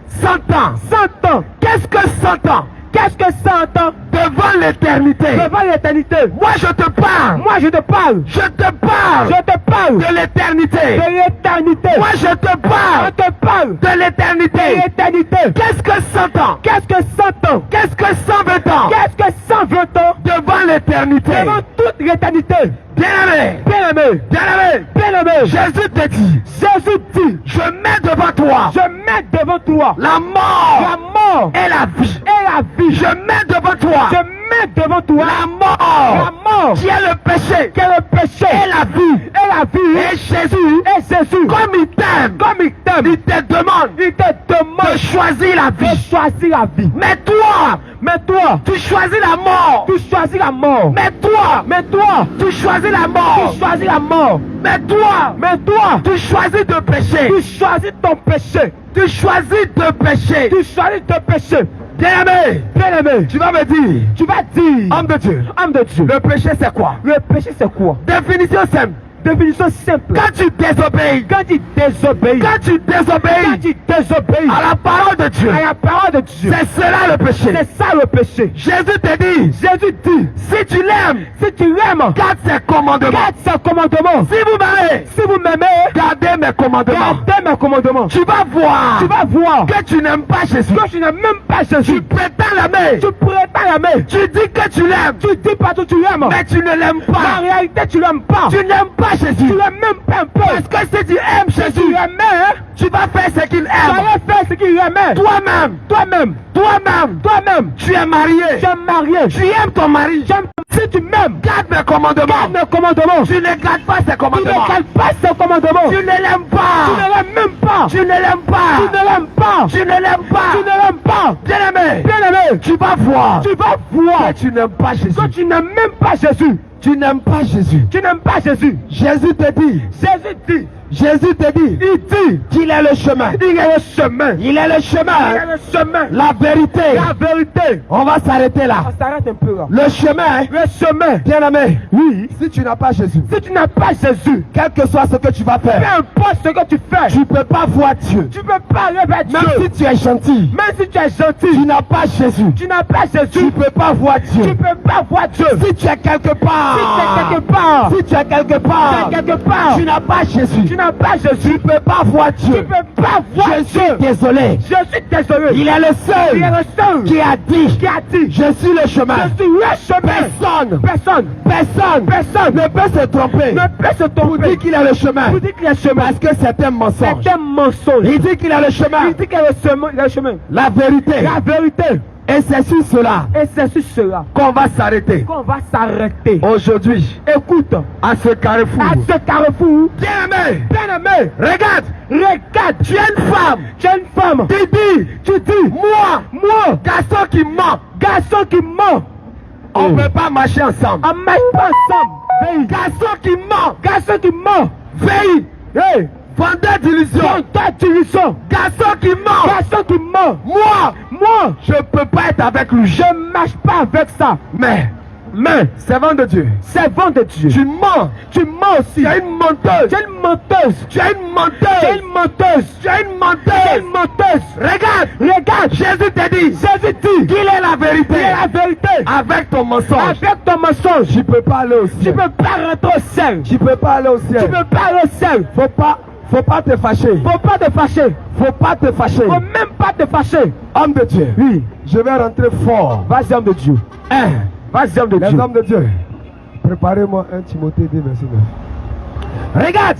100 ans. 100 ans. Qu'est-ce que 100 ans? Qu'est-ce que 100 ans Devant l'éternité. devant l'éternité? Moi je te parle. Moi je te parle. Je te parle. Je te parle De l'éternité. de l'éternité. Moi je te Je parle. te parle De de l'éternité. l'éternité. Qu'est-ce que 100 ans? Qu'est-ce que 100 ans? Qu'est-ce que 120 ans? Qu'est-ce que 120 ans Devant l'éternité. devant toute l'éternité? Bien-aimé. Bien-aimé, Bien-aimé. bien-aimé, Jésus te dit. Jésus dit, Je mets devant toi je mets devant toi la la mort mort et la vie. et la vie. Je mets devant toi Je mets devant toi la la mort mort qui est le péché qui est le péché et la vie. et la vie. Et Jésus, Et Jésus, comme il t'aime, comme il t'aime, il te demande il te de demande choisir la de vie. choisir la vie. Mais toi, Mais toi, tu choisis la mort. tu choisis la mort. Mais toi, Mais toi, tu choisis la tu mort. choisis la mort. Mais toi, Mais toi, tu choisis de pécher. tu choisis ton péché. Tu choisis de pécher. Tu choisis ton péché. Bien-aimé, Bien-aimé, tu vas me dire, tu vas dire, homme de Dieu, homme de Dieu, le péché c'est quoi? le péché c'est quoi? Définition simple. Définition simple. Quand tu désobéis, Quand tu désobéis, quand tu désobéis quand tu désobéis à la parole de Dieu, à la parole de Dieu, c'est cela le péché. c'est ça le péché. Jésus te dit, Jésus dit, si tu l'aimes, si tu l'aimes, garde ses commandements. garde ses commandements. Si vous m'aimez, Si vous m'aimez, gardez mes commandements. gardez mes commandements. Tu vas voir Tu vas voir que tu n'aimes pas Jésus. que tu n'aimes même pas Tu Jésus. prétends l'aimer. Tu prétends l'aimer. Tu dis que tu l'aimes, Tu dis partout tu l'aimes. mais tu ne l'aimes En pas. réalité, tu l'aimes pas. Tu n'aimes pas Jésus. Tu l'aimes même pas un peu. Parce que si tu aimes Si tu Jésus, l'aimais, tu vas faire ce qu'il tu aime. allais faire ce qu'il aimait. Toi-même, Toi-même, toi-même, toi-même, tu es marié. tu es marié. Tu aimes ton mari. J'aime. Si tu m'aimes, Garde mes commandements. garde mes commandements. Tu ne gardes pas ses Tu commandements. ne gardes pas ses commandements. Tu ne l'aimes Tu pas. ne l'aimes même pas. Tu ne l'aimes Tu pas. ne l'aimes pas. Tu ne l'aimes Tu pas. ne l'aimes pas. Bien-aimé, Bien-aimé, tu vas voir tu vas voir que tu n'aimes pas Jésus. que tu n'aimes même pas Jésus. Tu n'aimes pas Jésus. Tu n'aimes pas Jésus. Jésus te dit, Jésus dit, Jésus te dit, il dit, qu'il est le chemin. il est le chemin. Il est le Il est chemin. le chemin. La vérité. La vérité. On va s'arrêter là. On s'arrête un peu là. Le chemin, Le chemin. bien-aimé, Oui. si tu n'as pas Jésus, Si tu n'as pas Jésus, quel que soit ce que tu vas peu faire, importe ce que tu fais, tu ne peux pas voir Dieu. tu peux pas aller vers Même Dieu. si tu es gentil, Même si tu es tu gentil, n'as pas Jésus. tu n'as pas Tu Jésus. ne peux pas voir Tu Dieu. peux pas voir Dieu. Si tu es quelque part, Si tu es quelque part, si tu es quelque part, tu es quelque part, tu n'as pas Jésus. tu n'as pas Jésus. Tu ne peux pas voir Tu Dieu. peux pas voir Je Dieu. suis désolé. Je suis désolé. Il est le Il est seul le seul qui a dit, qui a dit, je suis le chemin. je suis le chemin. Personne, Personne personne ne peut se tromper ne peut se pour tromper. dire qu'il est le chemin. Vous dites qu'il est le chemin. Parce que c'est un mensonge. C'est un mensonge. Il dit qu'il est le chemin. Il dit qu'il est le chemin. La vérité. La vérité. Et c'est sur cela Et c'est sur cela qu'on va s'arrêter. qu'on va s'arrêter. Aujourd'hui, Écoute, à ce carrefour. à ce carrefour, Bien-aimé, bien-aimé, regarde, regarde, tu es une femme. tu es une femme. Tu dis, moi, garçon qui ment, Garçon qui ment, on ne peut pas marcher ensemble. on ne marche pas ensemble. Veille. Garçon qui ment, Garçon qui ment, veille, hey, vendeur d'illusion. vendeur d'illusion. Garçon qui ment, Garçon qui ment, moi, je ne peux pas être avec lui. je ne marche pas avec ça. Mais, servant de Dieu, Servant de Dieu. tu mens. Tu mens aussi. Tu es une menteuse. Tu es une menteuse. Tu es une Tu es menteuse. une menteuse. Tu es une Tu es menteuse. une menteuse. Regarde, Jésus te dit, Jésus dit qu'il est la vérité. qu'il est la vérité. Avec ton mensonge, Avec ton mensonge, tu ne peux pas aller au tu ciel. ne peux pas rentrer au ciel. Tu ne peux pas aller au Tu ciel. ne peux pas aller au ciel. Faut pas te fâcher. Faut pas te fâcher. Faut pas te fâcher. Faut même pas te fâcher. Homme de Dieu. Oui. Je vais rentrer fort. Vas-y, homme de Dieu. Vas-y, homme de Les Dieu. hommes de Dieu. Préparez-moi 1 Timothée 2, verset 9. Regarde.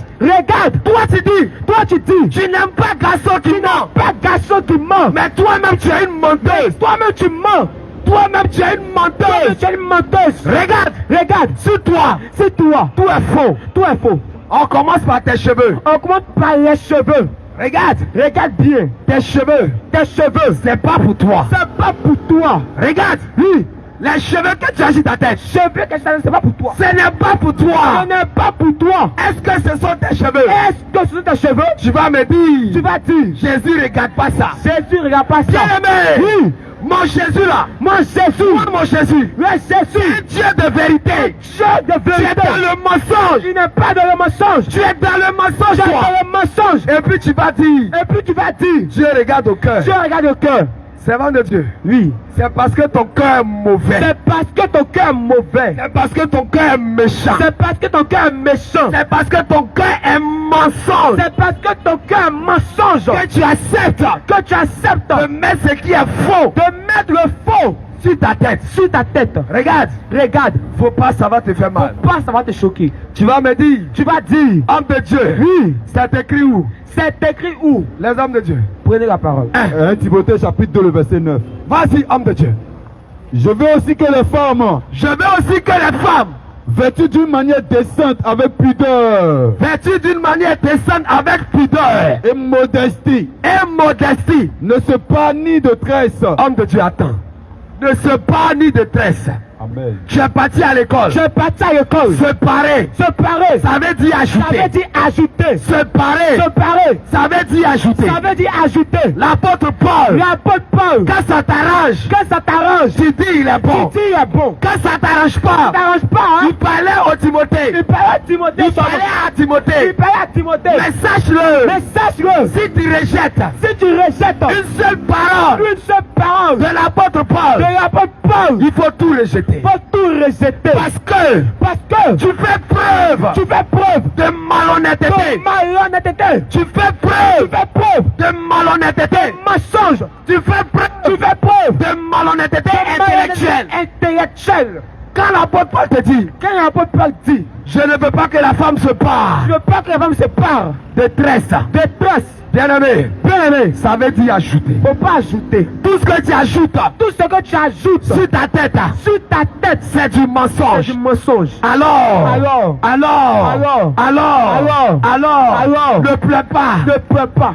Toi tu dis. Tu n'aimes pas garçon qui ment. Pas garçon qui ment. Mais toi-même tu es une menteuse. Toi-même tu mens. Toi-même tu es une Toi-même menteuse. tu es une menteuse. Regarde. Sur toi. C'est toi. Tout est faux. Tout est faux. On commence par tes cheveux. On commence par les cheveux. Regarde. Regarde bien. Tes cheveux. Tes cheveux. C'est pas pour toi. C'est pas pour toi. Regarde. Oui. Les cheveux que tu as sur ta tête. Cheveux que ça c'est pas pour toi. Ce n'est pas pour toi. Ce n'est pas pour toi. Est-ce que ce sont tes cheveux? Est-ce que ce sont tes cheveux? Tu vas me dire. Tu vas dire. Jésus regarde pas ça. Jésus regarde pas ça. Bien-aimé. Oui. Mon Jésus là. Mon Jésus. Moi mon Jésus. Le Jésus. Dieu de vérité. Dieu de Tu es vérité. dans le mensonge. Tu n'es pas dans le mensonge. Tu es dans le mensonge, Tu es toi. dans le mensonge. Et puis tu vas dire. Et puis tu vas dire. Dieu regarde au cœur. Dieu regarde le cœur. Servant de Dieu. Oui. C'est parce que ton cœur est mauvais. C'est parce que ton cœur est mauvais. C'est parce que ton cœur est méchant. C'est parce que ton cœur est méchant. C'est parce que ton cœur est mensonge. C'est parce que ton cœur est mensonge. Que tu acceptes. Que tu acceptes De mettre ce qui est faux. de mettre le faux Sur ta tête. sur ta tête. Regarde. Regarde. Faut pas, ça va te faire mal. Faut pas, ça va te choquer. Tu vas me dire. Tu vas dire. Homme de Dieu. Oui. C'est écrit où? C'est écrit où? Les hommes de Dieu. Prenez la parole. 1 Timothée chapitre 2 le verset 9. Vas-y, homme de Dieu. Je veux aussi que les femmes, Je veux aussi que les femmes, vêtues d'une manière décente avec pudeur vêtues d'une manière décente avec pudeur et modestie, et modestie, ne se parent ni de tresse. homme de Dieu, attends, ne se parent ni de tresse. Amen. Tu es parti à l'école. Je suis parti à l'école. Séparer. Séparer. Ça veut dire Ça ajouter. veut dire ajouter. Séparer. Séparer. Ça veut dire ajouter. Ça veut dire ajouter. L'apôtre Paul, L'apôtre Paul. quand ça t'arrange, Quand ça t'arrange, tu dis il est bon. tu dis il est bon. Quand ça t'arrange Ça pas, t'arrange pas, hein? il parlait au Timothée. Il parlait à Timothée. Il parlait à Il Timothée. parlait à Timothée. Mais sache-le, Mais sache-le. si tu rejettes Si tu rejettes une seule parole une seule parole de l'apôtre Paul, de l'apôtre Paul, il faut tout rejeter. faut tout rejeter. Parce que Parce que tu fais preuve tu fais preuve de malhonnêteté. de malhonnêteté. Tu fais Tu preuve fais preuve de malhonnêteté. mensonge. Tu fais preuve Tu fais preuve de malhonnêteté intellectuelle. intellectuelle. Quand l'apôtre Paul te dit, Quand l'apôtre Paul dit, je ne veux pas que la femme se parle je veux pas que la femme se parle de tresse. de tresse. Bien-aimé, Bien aimé, ça veut dire ajouter. faut pas ajouter. Tout ce que tu ajoutes Tout ce que tu ajoutes sur ta tête, sur ta tête, c'est du c'est mensonge. du mensonge. Alors, Alors, ne pleure pas. ne pleure pas.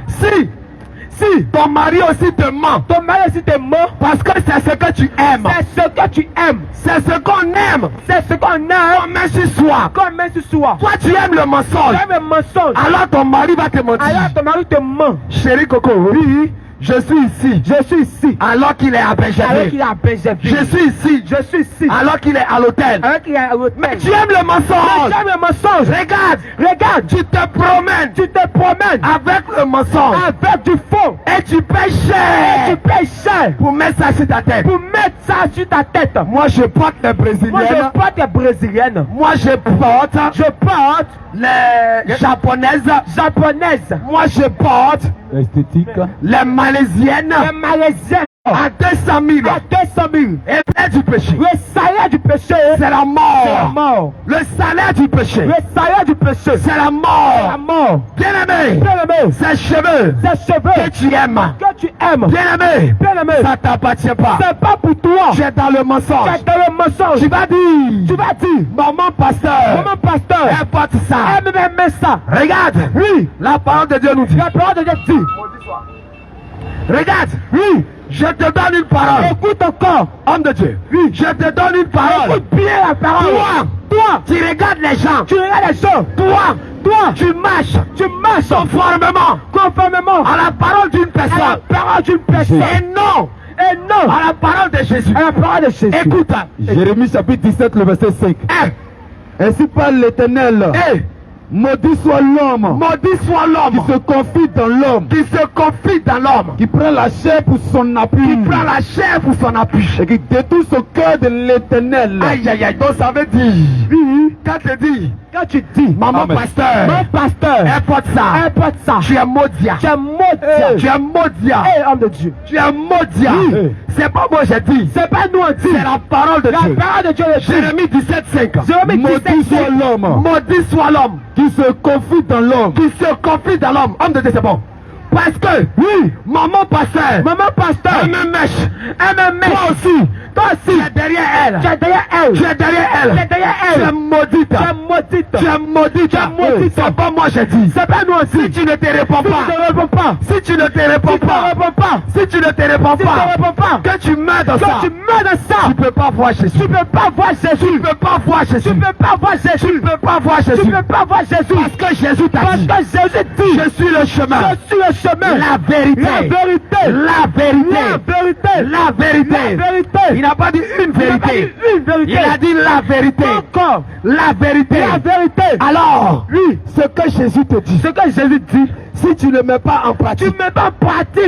Si ton mari aussi te ment, Ton mari aussi te ment, parce que c'est ce que tu aimes, c'est ce que tu aimes. c'est ce qu'on aime, C'est ce qu'on aime. qu'on met sur soi. Comme même sur soi. Toi, tu aimes le mensonge. Tu aimes le mensonge. Alors ton mari va te mentir. Alors ton mari te ment. Chérie Coco, oui, je suis ici. Je suis ici. Alors qu'il est à Alors Benjamin. qu'il est à Benjamin. Je suis ici. Je suis ici. Alors qu'il est à l'hôtel. Alors qu'il est à l'hôtel. Mais tu aimes le Mais mensonge. tu aimes le mensonge. Regarde, Regarde. tu te promènes Tu te promènes avec le mensonge. avec du faux. Et tu payes Tu cher payes cher pour mettre ça sur ta tête. pour mettre ça sur ta tête. Moi, je porte les Moi, brésiliennes. je porte les brésiliennes. Moi, je porte Je porte les japonaises. japonaises. Moi, je porte Esthétique. les malaisiennes Les malaisiens. à 200 000. À 200 000. Et plein du péché. Le salaire du péché, C'est la c'est la mort. mort. Le salaire du péché, Le salaire du péché, c'est la c'est la mort. mort. Bien-aimé, Bien aimé, ces cheveux ces que cheveux tu aimes, que tu aimes, bien-aimé, bien aimé, ça t'appartient pas. c'est pas pour toi. Tu es dans le Tu mensonge. es dans le mensonge. Tu vas dire, Tu vas dire, maman pasteur, maman pasteur, importe ça. aime ça. Regarde, Oui, la parole de Dieu nous dit. la parole de Dieu dit, Regarde, oui, je te donne une parole. écoute encore. Homme de Dieu, oui, je te donne une parole. Écoute bien la parole. Toi, tu regardes les gens. Tu regardes les gens. Toi, tu marches conformément conformément à la parole d'une à la personne. parole d'une personne. Et non Et non à la parole de Jésus. à la parole de Jésus. Écoute, Jérémie chapitre 17 le verset 5. Ainsi parle l'Éternel. Maudit soit l'homme maudit soit qui l'homme se confie dans l'homme, qui se confie dans l'homme, qui prend la chair pour son appui qui prend la chair pour son appui. et qui détourne son cœur de l'Éternel. Aïe, aïe, aïe, donc ça veut dire, quand tu dis, Quand tu dis, maman Amen. pasteur, mon pasteur, importe ça, importe ça. tu es maudia, Tu es maudit. tu es maudia, Eh, homme de Dieu. tu es maudia. Oui. C'est pas moi j'ai dit, C'est pas nous on dit. c'est la parole de La Dieu. parole de Dieu le dit. Jérémie 17,5. Jérémie Maudit 17, soit l'homme Maudit soit l'homme qui se confie dans l'homme. qui se confie dans l'homme. Homme de Dieu, c'est bon. Parce que, oui, maman pasteur, elle me mèche. Toi aussi, tu es derrière elle. Tu es derrière elle. Tu es Tu es maudite. C'est pas moi j'ai dit. C'est pas nous aussi. Si tu ne te réponds pas, Si tu ne te réponds pas, que tu meurs dans ça, tu peux pas voir Jésus. tu peux pas voir Jésus. Parce que Jésus t'a dit. Je suis le chemin. La vérité. Il n'a pas dit une vérité. Il a dit la vérité. La vérité. Alors, Ce que Jésus te dit, si tu ne mets pas en pratique,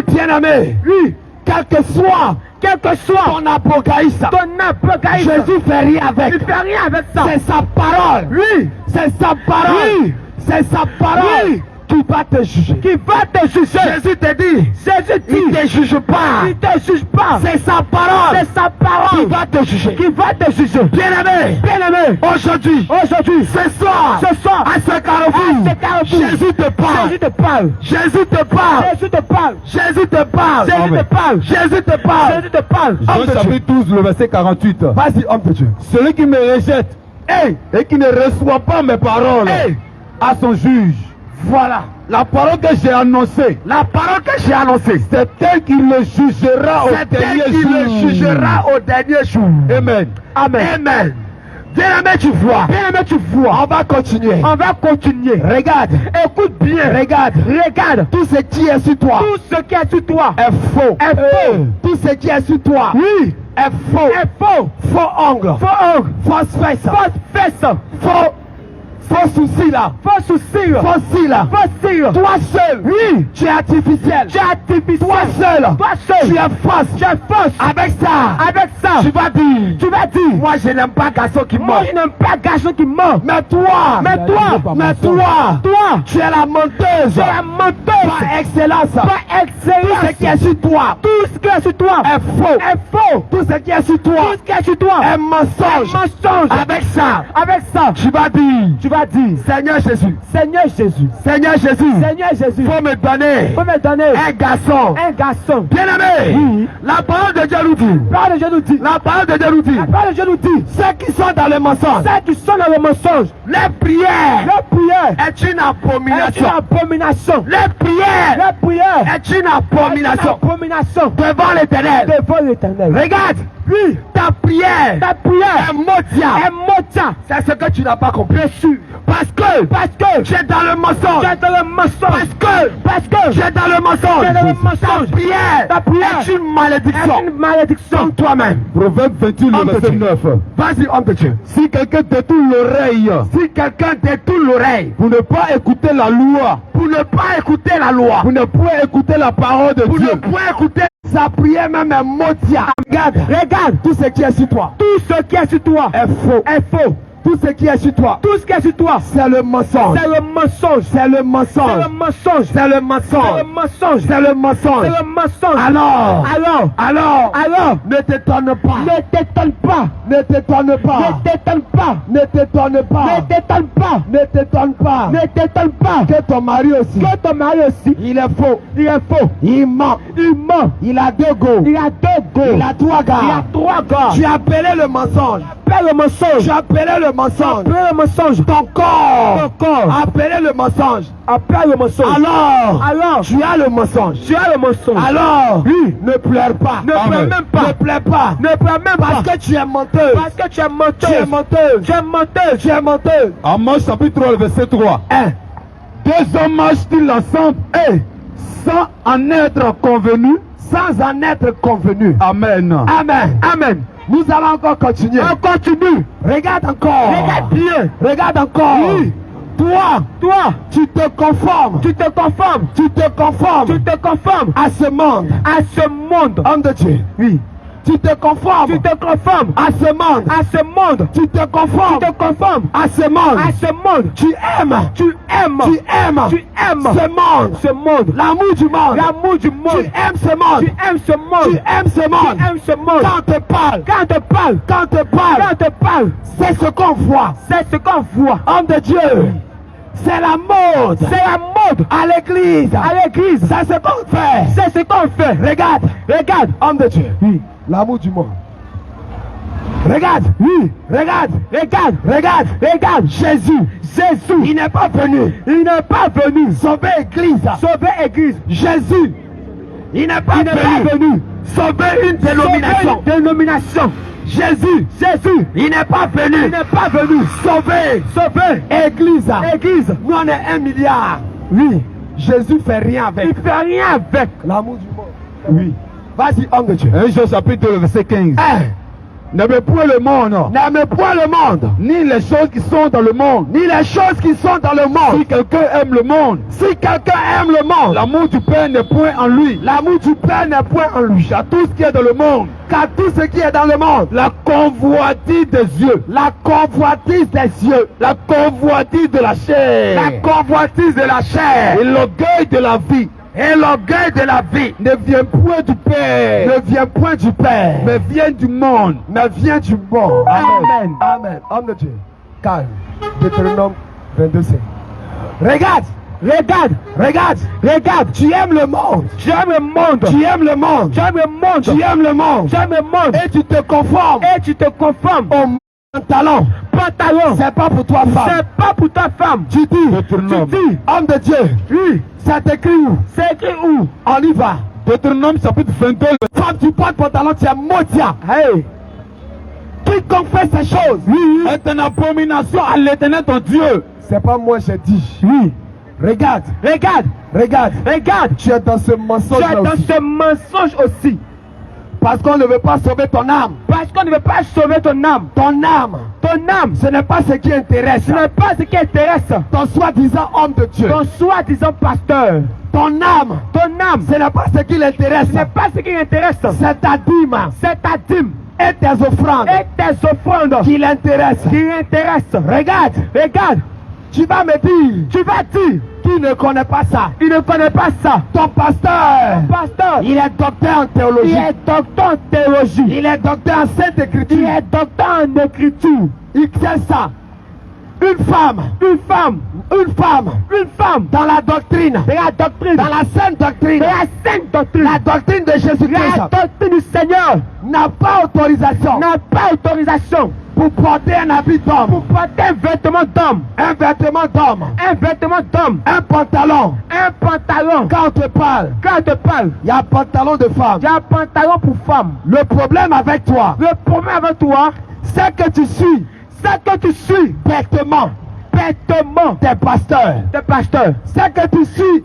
bien-aimé, quel que soit ton apocalypse, Jésus fait rien avec. C'est sa parole. C'est sa parole. C'est sa parole qui va te juger. Jésus te dit, il ne te juge pas. C'est sa parole. Qui va te juger. Bien-aimé, aujourd'hui, ce soir, à ce carrefour, Jésus te parle. Jésus te parle. Jean chapitre 12, le verset 48. Vas-y, homme de Dieu. Celui qui me rejette et qui ne reçoit pas mes paroles à son juge. Voilà. La parole que j'ai annoncée, C'est elle qui le jugera au dernier jour. Amen. Amen. Bien-aimé, tu vois. On va continuer. Regarde. Écoute bien. Regarde. Tout ce qui est sur toi est faux. Tout ce qui est sur toi est faux. Faux ongle. Fausse fesse. Faux souci là. Toi seul. Tu es artificiel. Toi seul. Tu es fausse. Avec ça. Tu vas dire. Moi je n'aime pas garçon qui ment. Mais toi. Tu es la menteuse. Par excellence. Tout ce qui est sur toi. Est faux. Tout ce qui est sur toi. Est mensonge. Avec ça. Tu vas dire. Seigneur Jésus. Faut me donner un garçon. Bien-aimé. La parole de Dieu nous dit. Ceux qui sont dans le mensonge. Les prières est une abomination. Les prières est une abomination devant l'Éternel. Regarde. Ta prière est maudite. C'est ce que tu n'as pas compris. Parce que tu es dans le mensonge. Parce que tu es dans le mensonge. Ta prière est une malédiction. Comme toi-même. Proverbe 28, le verset 9. Vas-y, homme de Dieu. Si quelqu'un détourne l'oreille Pour ne pas écouter la loi. Pour ne pas écouter la parole de Dieu. Sa prière même est maudite. Regarde. Tout ce qui est sur toi. Est faux. Tout ce qui est sur toi. C'est le mensonge. Alors. Ne t'étonne pas. Que ton mari aussi. Il est faux. Il ment. Il a deux go. Il a trois gars. Tu as appelé le mensonge. Ton corps. Appelez le mensonge. Alors, tu as le mensonge. Alors, ne pleure pas. Ne pleure pas. Parce que tu es menteuse. Tu es menteuse. Amos chapitre 3, le verset 3. Deux hommes marchent-ils ensemble sans en être convenus? Amen. Nous allons encore continuer. Regarde encore. Regarde encore. Oui. Toi, tu te conformes à ce monde. Homme de Dieu. Oui. Tu te conformes à ce monde. Tu te conformes à ce monde. Tu aimes ce monde. L'amour du monde. Tu aimes ce monde. Quand te parle. C'est ce qu'on voit. Homme de Dieu. C'est la mode. C'est la mode. À l'église. À l'église. C'est ce qu'on fait. C'est ce qu'on fait. Regarde. Regarde. Homme de Dieu. Oui. L'amour du monde. Regarde. Oui. Regarde. Regarde. Regarde. Regarde. Jésus. Jésus. Il n'est pas venu. Il n'est pas venu. Sauver l'église. Sauver l'église. Jésus. Il n'est pas venu. Sauver une dénomination. Sauver une dénomination. Jésus. Jésus. Il n'est pas venu. Il n'est pas venu. Sauver. Sauver Église. l'église. Nous on est 1 milliard. Oui. Jésus fait rien avec. Il fait rien avec. L'amour du monde. Oui. Vas-y, homme de Dieu. 1 Jean chapitre 2, verset 15. N'aimez point le monde, N'aimez point le monde, ni les choses qui sont dans le monde. ni les choses qui sont dans le monde. Si quelqu'un aime le monde, Si quelqu'un aime le monde, l'amour du Père n'est point en lui. l'amour du Père n'est point en lui. Car tout ce qui est dans le monde, Car tout ce qui est dans le monde, la convoitise des yeux, la convoitise des yeux, la convoitise de la chair, la convoitise de la chair et l'orgueil de la vie et l'orgueil de la vie ne vient point du Père, ne vient point du Père, mais vient du monde. mais vient du monde. Amen. Amen. Homme de Dieu. Calme. Deutéronome 22:5. Regarde. Regarde. Regarde. Regarde. Tu aimes le monde. Tu aimes le monde. Tu aimes le monde. Tu aimes le monde. Tu aimes le monde. Tu aimes le monde. Et tu te conformes Et tu te conformes au pantalon. pantalon. C'est pas pour toi, femme. C'est pas pour ta femme. Tu dis, Deutéronome. homme de Dieu, Oui. c'est écrit où? C'est écrit où? On y va. Deutéronome chapitre 22, Femme, tu portes pantalon, tu es maudit. Hey. Quiconque fait ces choses, est une abomination à l'Éternel ton Dieu. c'est pas moi, j'ai dit. Oui. Regarde, Regarde. regarde. Regarde. Tu es dans ce mensonge Tu es là dans aussi. ce mensonge aussi. Parce qu'on ne veut pas sauver ton âme. Parce qu'on ne veut pas sauver ton âme. Ton âme, Ton âme, ce n'est pas ce qui intéresse. ce n'est pas ce qui intéresse Ton soi-disant homme de Dieu. ton soi-disant pasteur. Ton âme, Ton âme, ce n'est pas ce qui l'intéresse. ce n'est pas ce qui intéresse. C'est ta dîme C'est ta dîme et tes offrandes et tes offrandes qui l'intéressent. qui intéressent. Regarde, Regarde, tu vas me dire tu vas dire, qui ne connaît pas ça. il ne connaît pas ça. Ton pasteur, Pasteur, il est docteur en il théologie. est docteur en théologie. Il est docteur en Sainte Il Écriture. est docteur en écriture. Il sait ça. Une femme, Une femme, une femme dans la doctrine, de la doctrine, dans la sainte doctrine, de la sainte doctrine, la doctrine de Jésus-Christ la doctrine du Seigneur n'a pas autorisation n'a pas autorisation pour porter un habit pour d'homme, porter un vêtement d'homme, un vêtement d'homme, un vêtement d'homme, un pantalon. un pantalon. Quand on te parle, Quand je te parle, il y a un pantalon de femme. il y a un pantalon pour femme. Le problème avec toi, Le problème avec toi, c'est que tu suis c'est que tu suis bêtement bêtement tes pasteurs. tes pasteurs. C'est que tu suis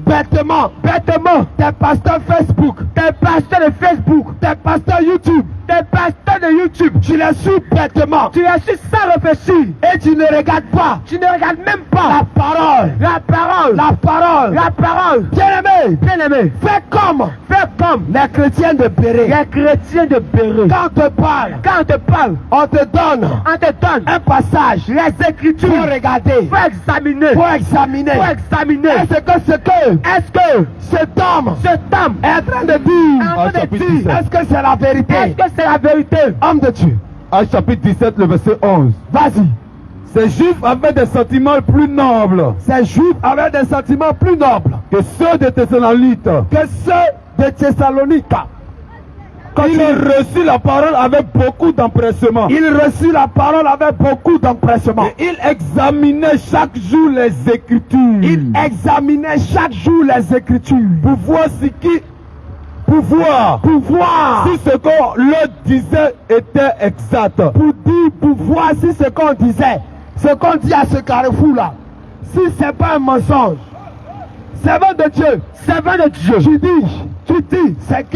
bêtement bêtement tes pasteurs Facebook, Tes pasteurs de Facebook, tes pasteurs YouTube. tes pasteurs de YouTube. Tu les suis bêtement Tu as su sans réfléchir. et tu ne regardes pas Tu ne regardes même la pas parole. la parole. La parole. La parole. Bien-aimé, Bien-aimé, fais comme fais comme les chrétiens de Béret. les chrétiens de Béret. Quand on te parle, Quand on te parle, on te donne on te donne un passage. les écritures. Faut regarder, Faut examiner. faut examiner. Faut examiner. Est-ce que cet homme Cet homme est en train de dire, en train de chapitre dire, 17. est-ce que c'est la vérité? est-ce que c'est la vérité? Homme de Dieu, Actes chapitre 17, le verset 11. vas-y. Ces Juifs avaient des sentiments plus nobles Ces juifs avaient des sentiments plus nobles que ceux des Thessalonites. que ceux de Thessalonique. Quand Ils reçurent la parole avec beaucoup d'empressement. il reçut la parole avec beaucoup d'empressement. Et ils examinaient chaque jour les Écritures. Il examinait chaque jour les Écritures pour voir pour voir si si ce qu'on leur disait était exact. pour voir si ce qu'on disait, ce qu'on dit à ce carrefour-là, si c'est pas un mensonge. Servant de Dieu, Servant de Dieu. tu dis, c'est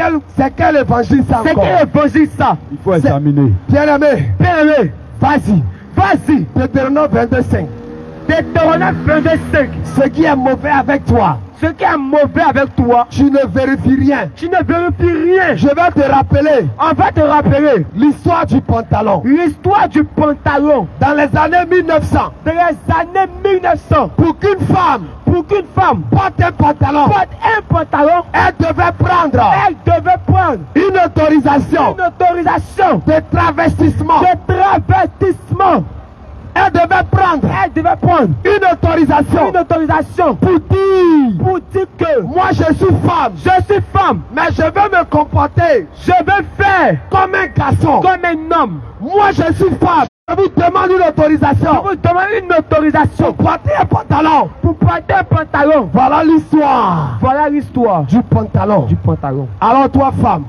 quel évangile ça C'est encore? quel évangile ça? Il faut examiner. Bien-aimé, Bien-aimé, vas-y, Deutéronome 22:5. Deutéronome 22:5. Ce qui est mauvais avec toi, Ce qui est mauvais avec toi, tu ne vérifies rien. tu ne vérifies rien. Je vais te rappeler On va te rappeler l'histoire du pantalon. l'histoire du pantalon Dans les années 1900, de les années 1900. pour qu'une femme Pour qu'une femme porte un pantalon, porte un pantalon, elle devait prendre elle devait prendre une autorisation une autorisation de travestissement. de travestissement. Elle devait prendre une autorisation pour dire que moi je suis femme, mais je veux me comporter, je veux faire comme un garçon, comme un homme. Moi je suis femme. Je vous demande une autorisation. Pour porter un pantalon. Voilà l'histoire du pantalon. Alors toi femme,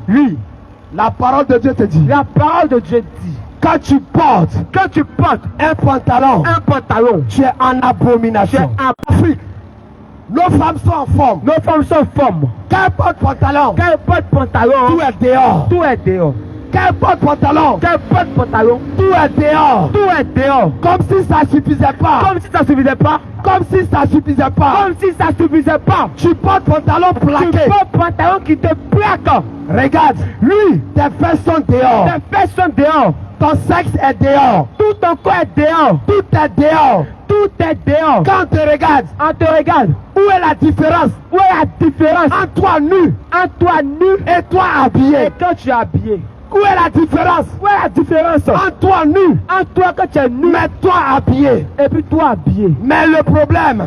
la parole de Dieu te dit. Quand tu portes un pantalon, tu es en abomination. En Afrique, nos femmes sont en forme. Quand elles portent pantalon, tout est dehors. Quand elles portent pantalon, tout est dehors. Comme si ça suffisait pas. Tu portes pantalon plaqué. qui te plaque. Regarde, tes fesses sont dehors. Ton sexe est dehors. Tout ton corps est dehors. Tout est dehors. Quand on te regarde, où est la différence entre toi nu et toi habillé? Et quand tu es habillé, où est la différence entre toi nu quand tu es nu, mais toi habillé? et puis toi habillé. Mais le problème,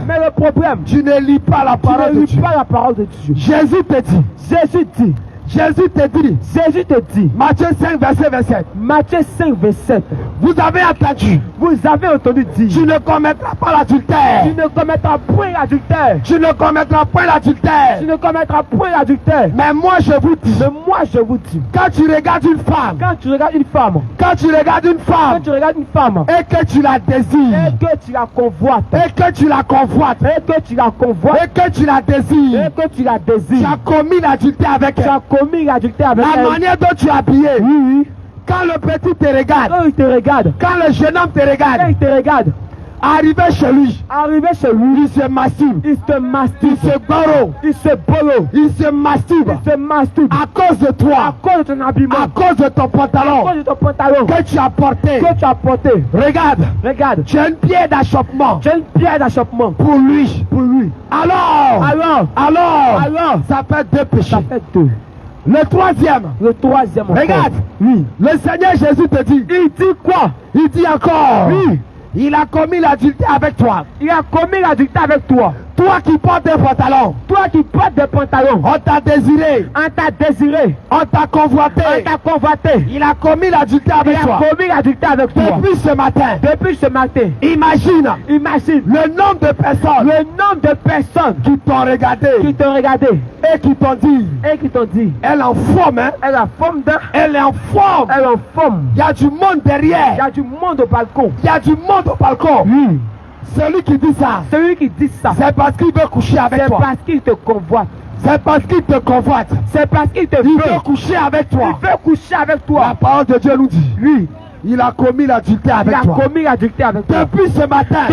tu ne lis pas la parole de Dieu. Jésus te dit, Matthieu 5, verset 27. Vous avez entendu dire, tu ne commettras pas l'adultère. Tu ne commettras point l'adultère. Mais moi je vous dis, quand tu regardes une femme, et que tu la désires, et que tu la convoites, et que tu la désires, tu as commis l'adultère avec elle. La manière dont tu es habillé. Quand le petit te regarde, quand le jeune homme te regarde, arrivé chez lui, il se masturbe, il se masturbe à cause de toi, à cause de ton habillement, à cause de ton pantalon que tu as porté. Regarde, tu as une pierre d'achoppement pour lui. Alors, ça fait deux péchés. Le troisième, regarde, le Seigneur Jésus te dit, il dit quoi? Il dit encore, il a commis l'adultère avec toi. Toi qui portes des pantalons, on t'a désiré, on t'a convoité, il a commis l'adultère avec toi. Depuis ce matin, imagine le nombre de personnes qui t'ont regardé et qui t'ont dit, elle est en forme, elle est en forme. Il y a du monde derrière, Il y a du monde au balcon. Celui qui dit ça, c'est parce qu'il veut coucher avec toi. Parce qu'il te convoite. C'est parce qu'il te convoite. C'est parce qu'il te Il veut coucher avec toi. La parole de Dieu nous dit, il a commis l'adultère avec toi. Depuis ce matin,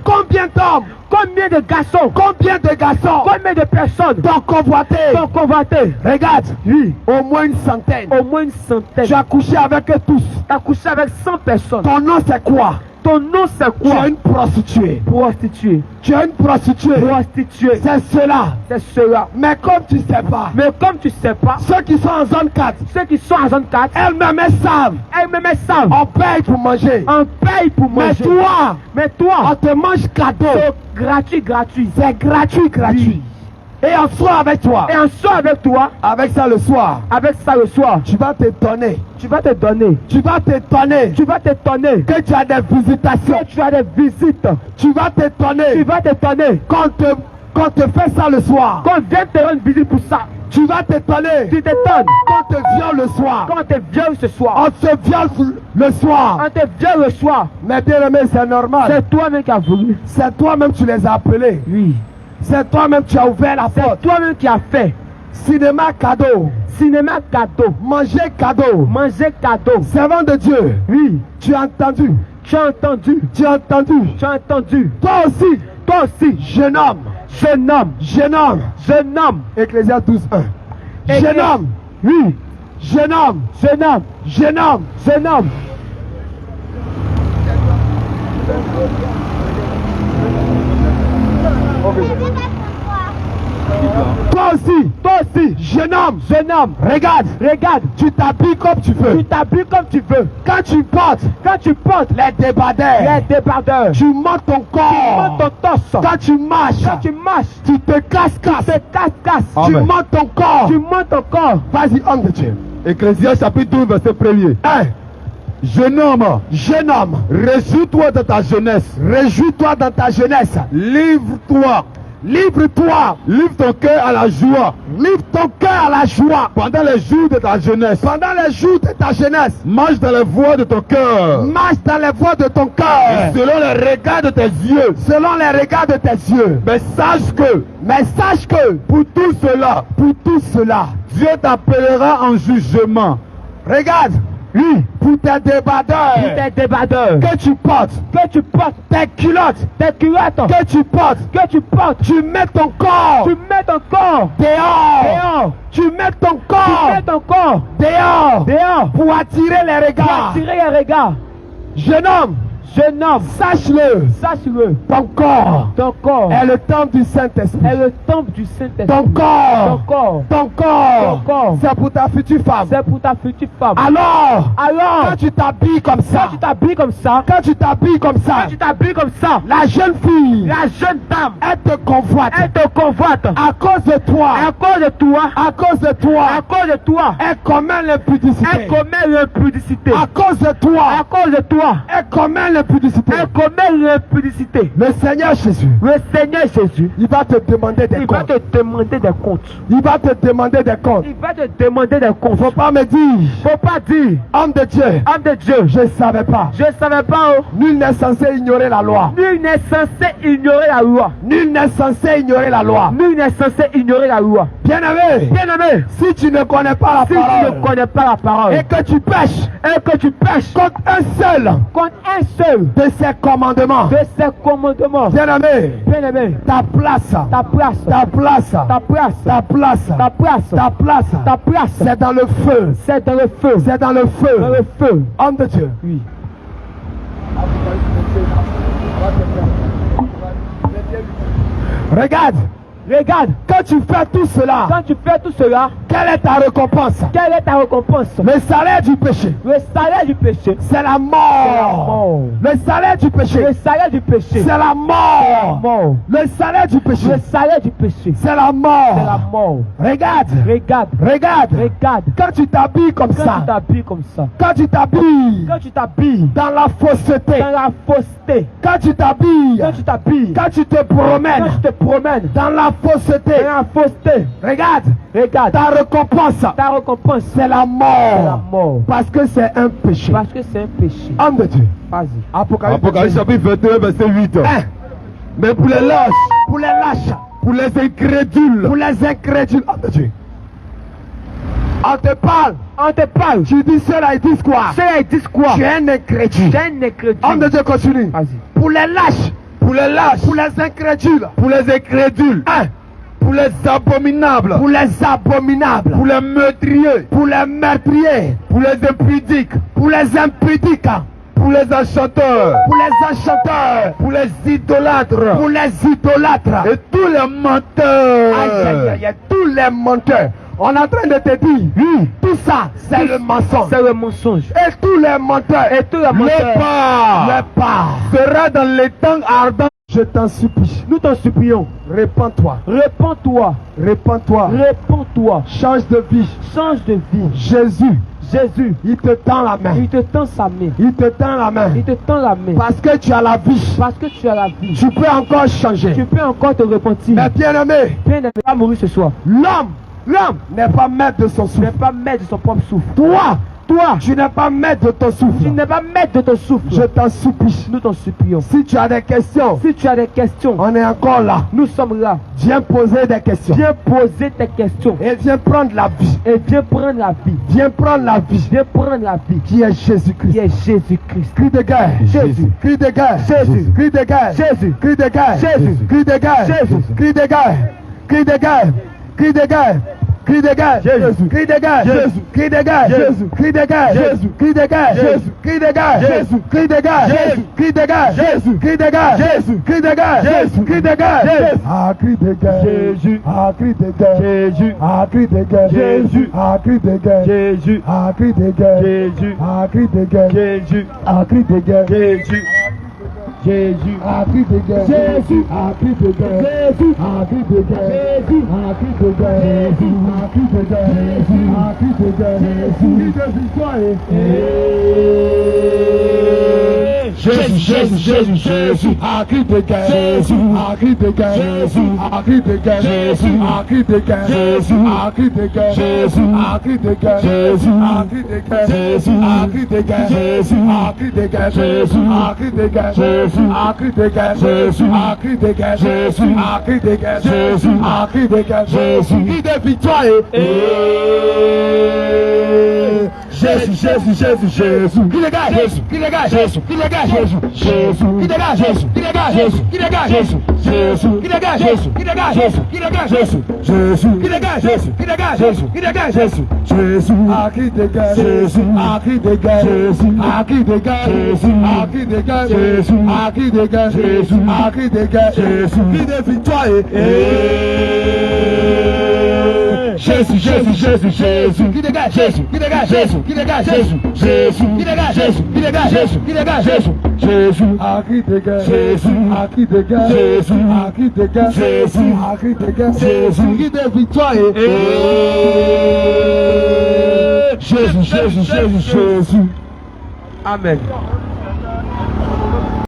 combien d'hommes, Combien de garçons, combien de personnes t'ont convoité? Regarde, au moins une centaine. Tu as couché avec eux tous. Tu as couché avec 100 personnes. Ton nom c'est quoi? Tu es une prostituée. Tu es une prostituée. C'est cela. Mais comme tu sais pas, ceux qui sont en zone 4, elles-mêmes savent. On paye pour manger. Mais toi, on te mange cadeau. Gratuit. C'est gratuit. Et on sort avec toi. Avec ça le soir. Tu vas t'étonner. Tu vas t'étonner que tu as des visitations. Tu vas t'étonner quand te fait ça le soir. Qu'on vient te rendre visite pour ça. Tu vas t'étonner. Tu t'étonnes. Quand te viole le soir. Quand on te viole ce soir. On se viole le soir. Mais bien aimé, c'est normal. C'est toi-même qui as voulu. C'est toi-même qui les as appelés. Oui. C'est toi-même qui as ouvert la porte. C'est toi-même qui as fait. Cinéma cadeau. Manger cadeau. Servant de Dieu. Oui. Tu as entendu. Toi aussi. Jeune homme. Ecclésiaste 12:1. Jeune homme. Oui. Jeune homme. Okay. Toi aussi, jeune homme, regarde, tu t'habilles comme tu veux. Quand tu portes les débardeurs, tu montes ton corps, ton torse. Quand tu marches, tu te casses. Tu montes ton corps. Vas-y, homme de Dieu. Ecclésiaste chapitre 12 verset 1er. Jeune homme, réjouis-toi dans ta jeunesse. Livre-toi. Livre ton cœur à la joie. Pendant les jours de ta jeunesse. Marche dans les voies de ton cœur. Et selon les regards de tes yeux. Mais sache que pour tout cela, Dieu t'appellera en jugement. Regarde. Oui, pour tes débardeurs, que tu portes, tes culottes, que tu portes, tu mets ton corps, dehors, tu mets ton corps, dehors, pour attirer les regards. Jeune homme, sache-le, ton corps est le temple du Saint-Esprit. Ton corps, c'est pour ta future femme. Alors, quand tu t'habilles comme ça, la jeune fille, elle te convoite, à cause de toi, elle commet l'impudicité, à cause de toi, elle commet l'impudicité. Le Seigneur Jésus, il va te demander des comptes. Faut pas me dire, homme de Dieu, je savais pas. Nul n'est censé ignorer la loi. Bien-aimé, si tu ne connais pas la parole, et que tu pêches contre un seul de ses commandements, bien-aimé, ta place, c'est dans le feu. Homme de Dieu. Oui. Regarde, quand tu fais tout cela, quelle est ta récompense? Le salaire du péché, c'est la mort. Le salaire du péché, c'est la mort. Le salaire du péché, c'est la mort. Regarde. Quand tu t'habilles comme ça, quand tu t'habilles dans la fausseté, quand tu t'habilles, quand tu te promènes dans la fausseté, regarde, ta récompense, c'est la mort. Parce que c'est un péché. Homme de Dieu. Apocalypse chapitre 21 verset 8. Mais pour les lâches, pour les incrédules, homme de Dieu. On te parle. Tu dis cela, ils disent quoi? Tu es un incrédule. Homme de Dieu, continue. Pour les lâches, pour les incrédules, pour les abominables, pour les meurtriers, pour les impudiques, pour les les enchanteurs, pour les idolâtres, et tous les menteurs. Tous les menteurs. On est en train de te dire, tout ça, c'est le mensonge. Et tous les menteurs, le part sera dans les temps ardents. Je t'en supplie. Nous t'en supplions. Répands-toi. Change de vie. Jésus, il te tend la main. Il te tend sa main. Parce que tu as la vie. Tu peux encore changer. Tu peux encore te repentir. Mais bien-aimé, va mourir ce soir. L'homme n'est pas maître de son souffle. Toi, tu n'es pas maître de ton souffle. Je t'en supplie. Nous t'en supplions. Si tu as des questions, on est encore là. Nous sommes là. Viens poser des questions. Et viens prendre la vie. Viens prendre la vie. Qui est Jésus-Christ. Cri de guerre. Jésus. Cri de guerre. Jésus. Cri de guerre. Jésus. Cri de guerre. Jésus. Cri de guerre. Jésus. Cri de guerre. Cri de guerre. Cri de guerre. crie de guerre, Jésus. crie de guerre, Jésus. crie de guerre, Jésus. crie de guerre, Jésus. crie de guerre, Jésus. crie de guerre, Jésus. crie de guerre, Jésus. crie de guerre, Jésus. crie de guerre, Jésus. crie de guerre, Jésus. crie de guerre, Jésus. ah crie de guerre, Jésus. ah crie de guerre, Jésus. ah crie de guerre, Jésus. ah crie de guerre, Jésus. ah crie de guerre, Jésus. ah crie de guerre, Jésus. ah crie de guerre, Jésus. Jésus. ah crie de guerre, Jésus. ah crie de guerre, Jésus. ah crie de guerre, Jésus. ah crie de guerre, ah crie de guerre, ah crie de guerre, crie de victoire. Jésus, Jésus, Jésus, Jésus. Ah crie de guerre, Jésus. ah crie de guerre, Jésus. ah crie de guerre, Jésus. ah crie de guerre, Jésus. ah crie de guerre, Jésus. ah crie de guerre, Jésus. ah crie de guerre, Jésus. ah crie de guerre, Jésus. ah crie de guerre, Jésus. ah crie de guerre, Jésus. ah crie de guerre, Jésus. ah crie de guerre, Jésus. ah crie de guerre, Jésus. ah crie de guerre, Jésus. crie de victoire. Jésus, Jésus, Jésus, Jésus. Qui dégage, Jésus. qui dégage, Jésus. qui dégage, Jésus. Jésus. qui dégage, Jésus. qui dégage, Jésus. qui dégage, Jésus. Jésus. qui dégage, Jésus. qui dégage, Jésus. qui dégage, Jésus. Jésus. qui dégage, Jésus. qui dégage, Jésus. qui dégage, Jésus. Jésus. ah qui dégage, Jésus. ah qui dégage, Jésus. ah qui dégage, Jésus. ah qui dégage, Jésus. ah qui dégage, Jésus. ah qui dégage, Jésus. qui de victoire. Jésus, Jésus, Jésus, Jésus. Qui dégage, Jésus. qui dégage, Jésus. qui dégage, Jésus. Jésus. qui dégage, Jésus. qui dégage, Jésus. qui dégage, Jésus. Jésus. ah qui dégage, Jésus. ah qui dégage, Jésus. ah qui dégage, Jésus. ah qui dégage, Jésus. qui de victoire. Jésus, Jésus, Jésus, Jésus. Amen.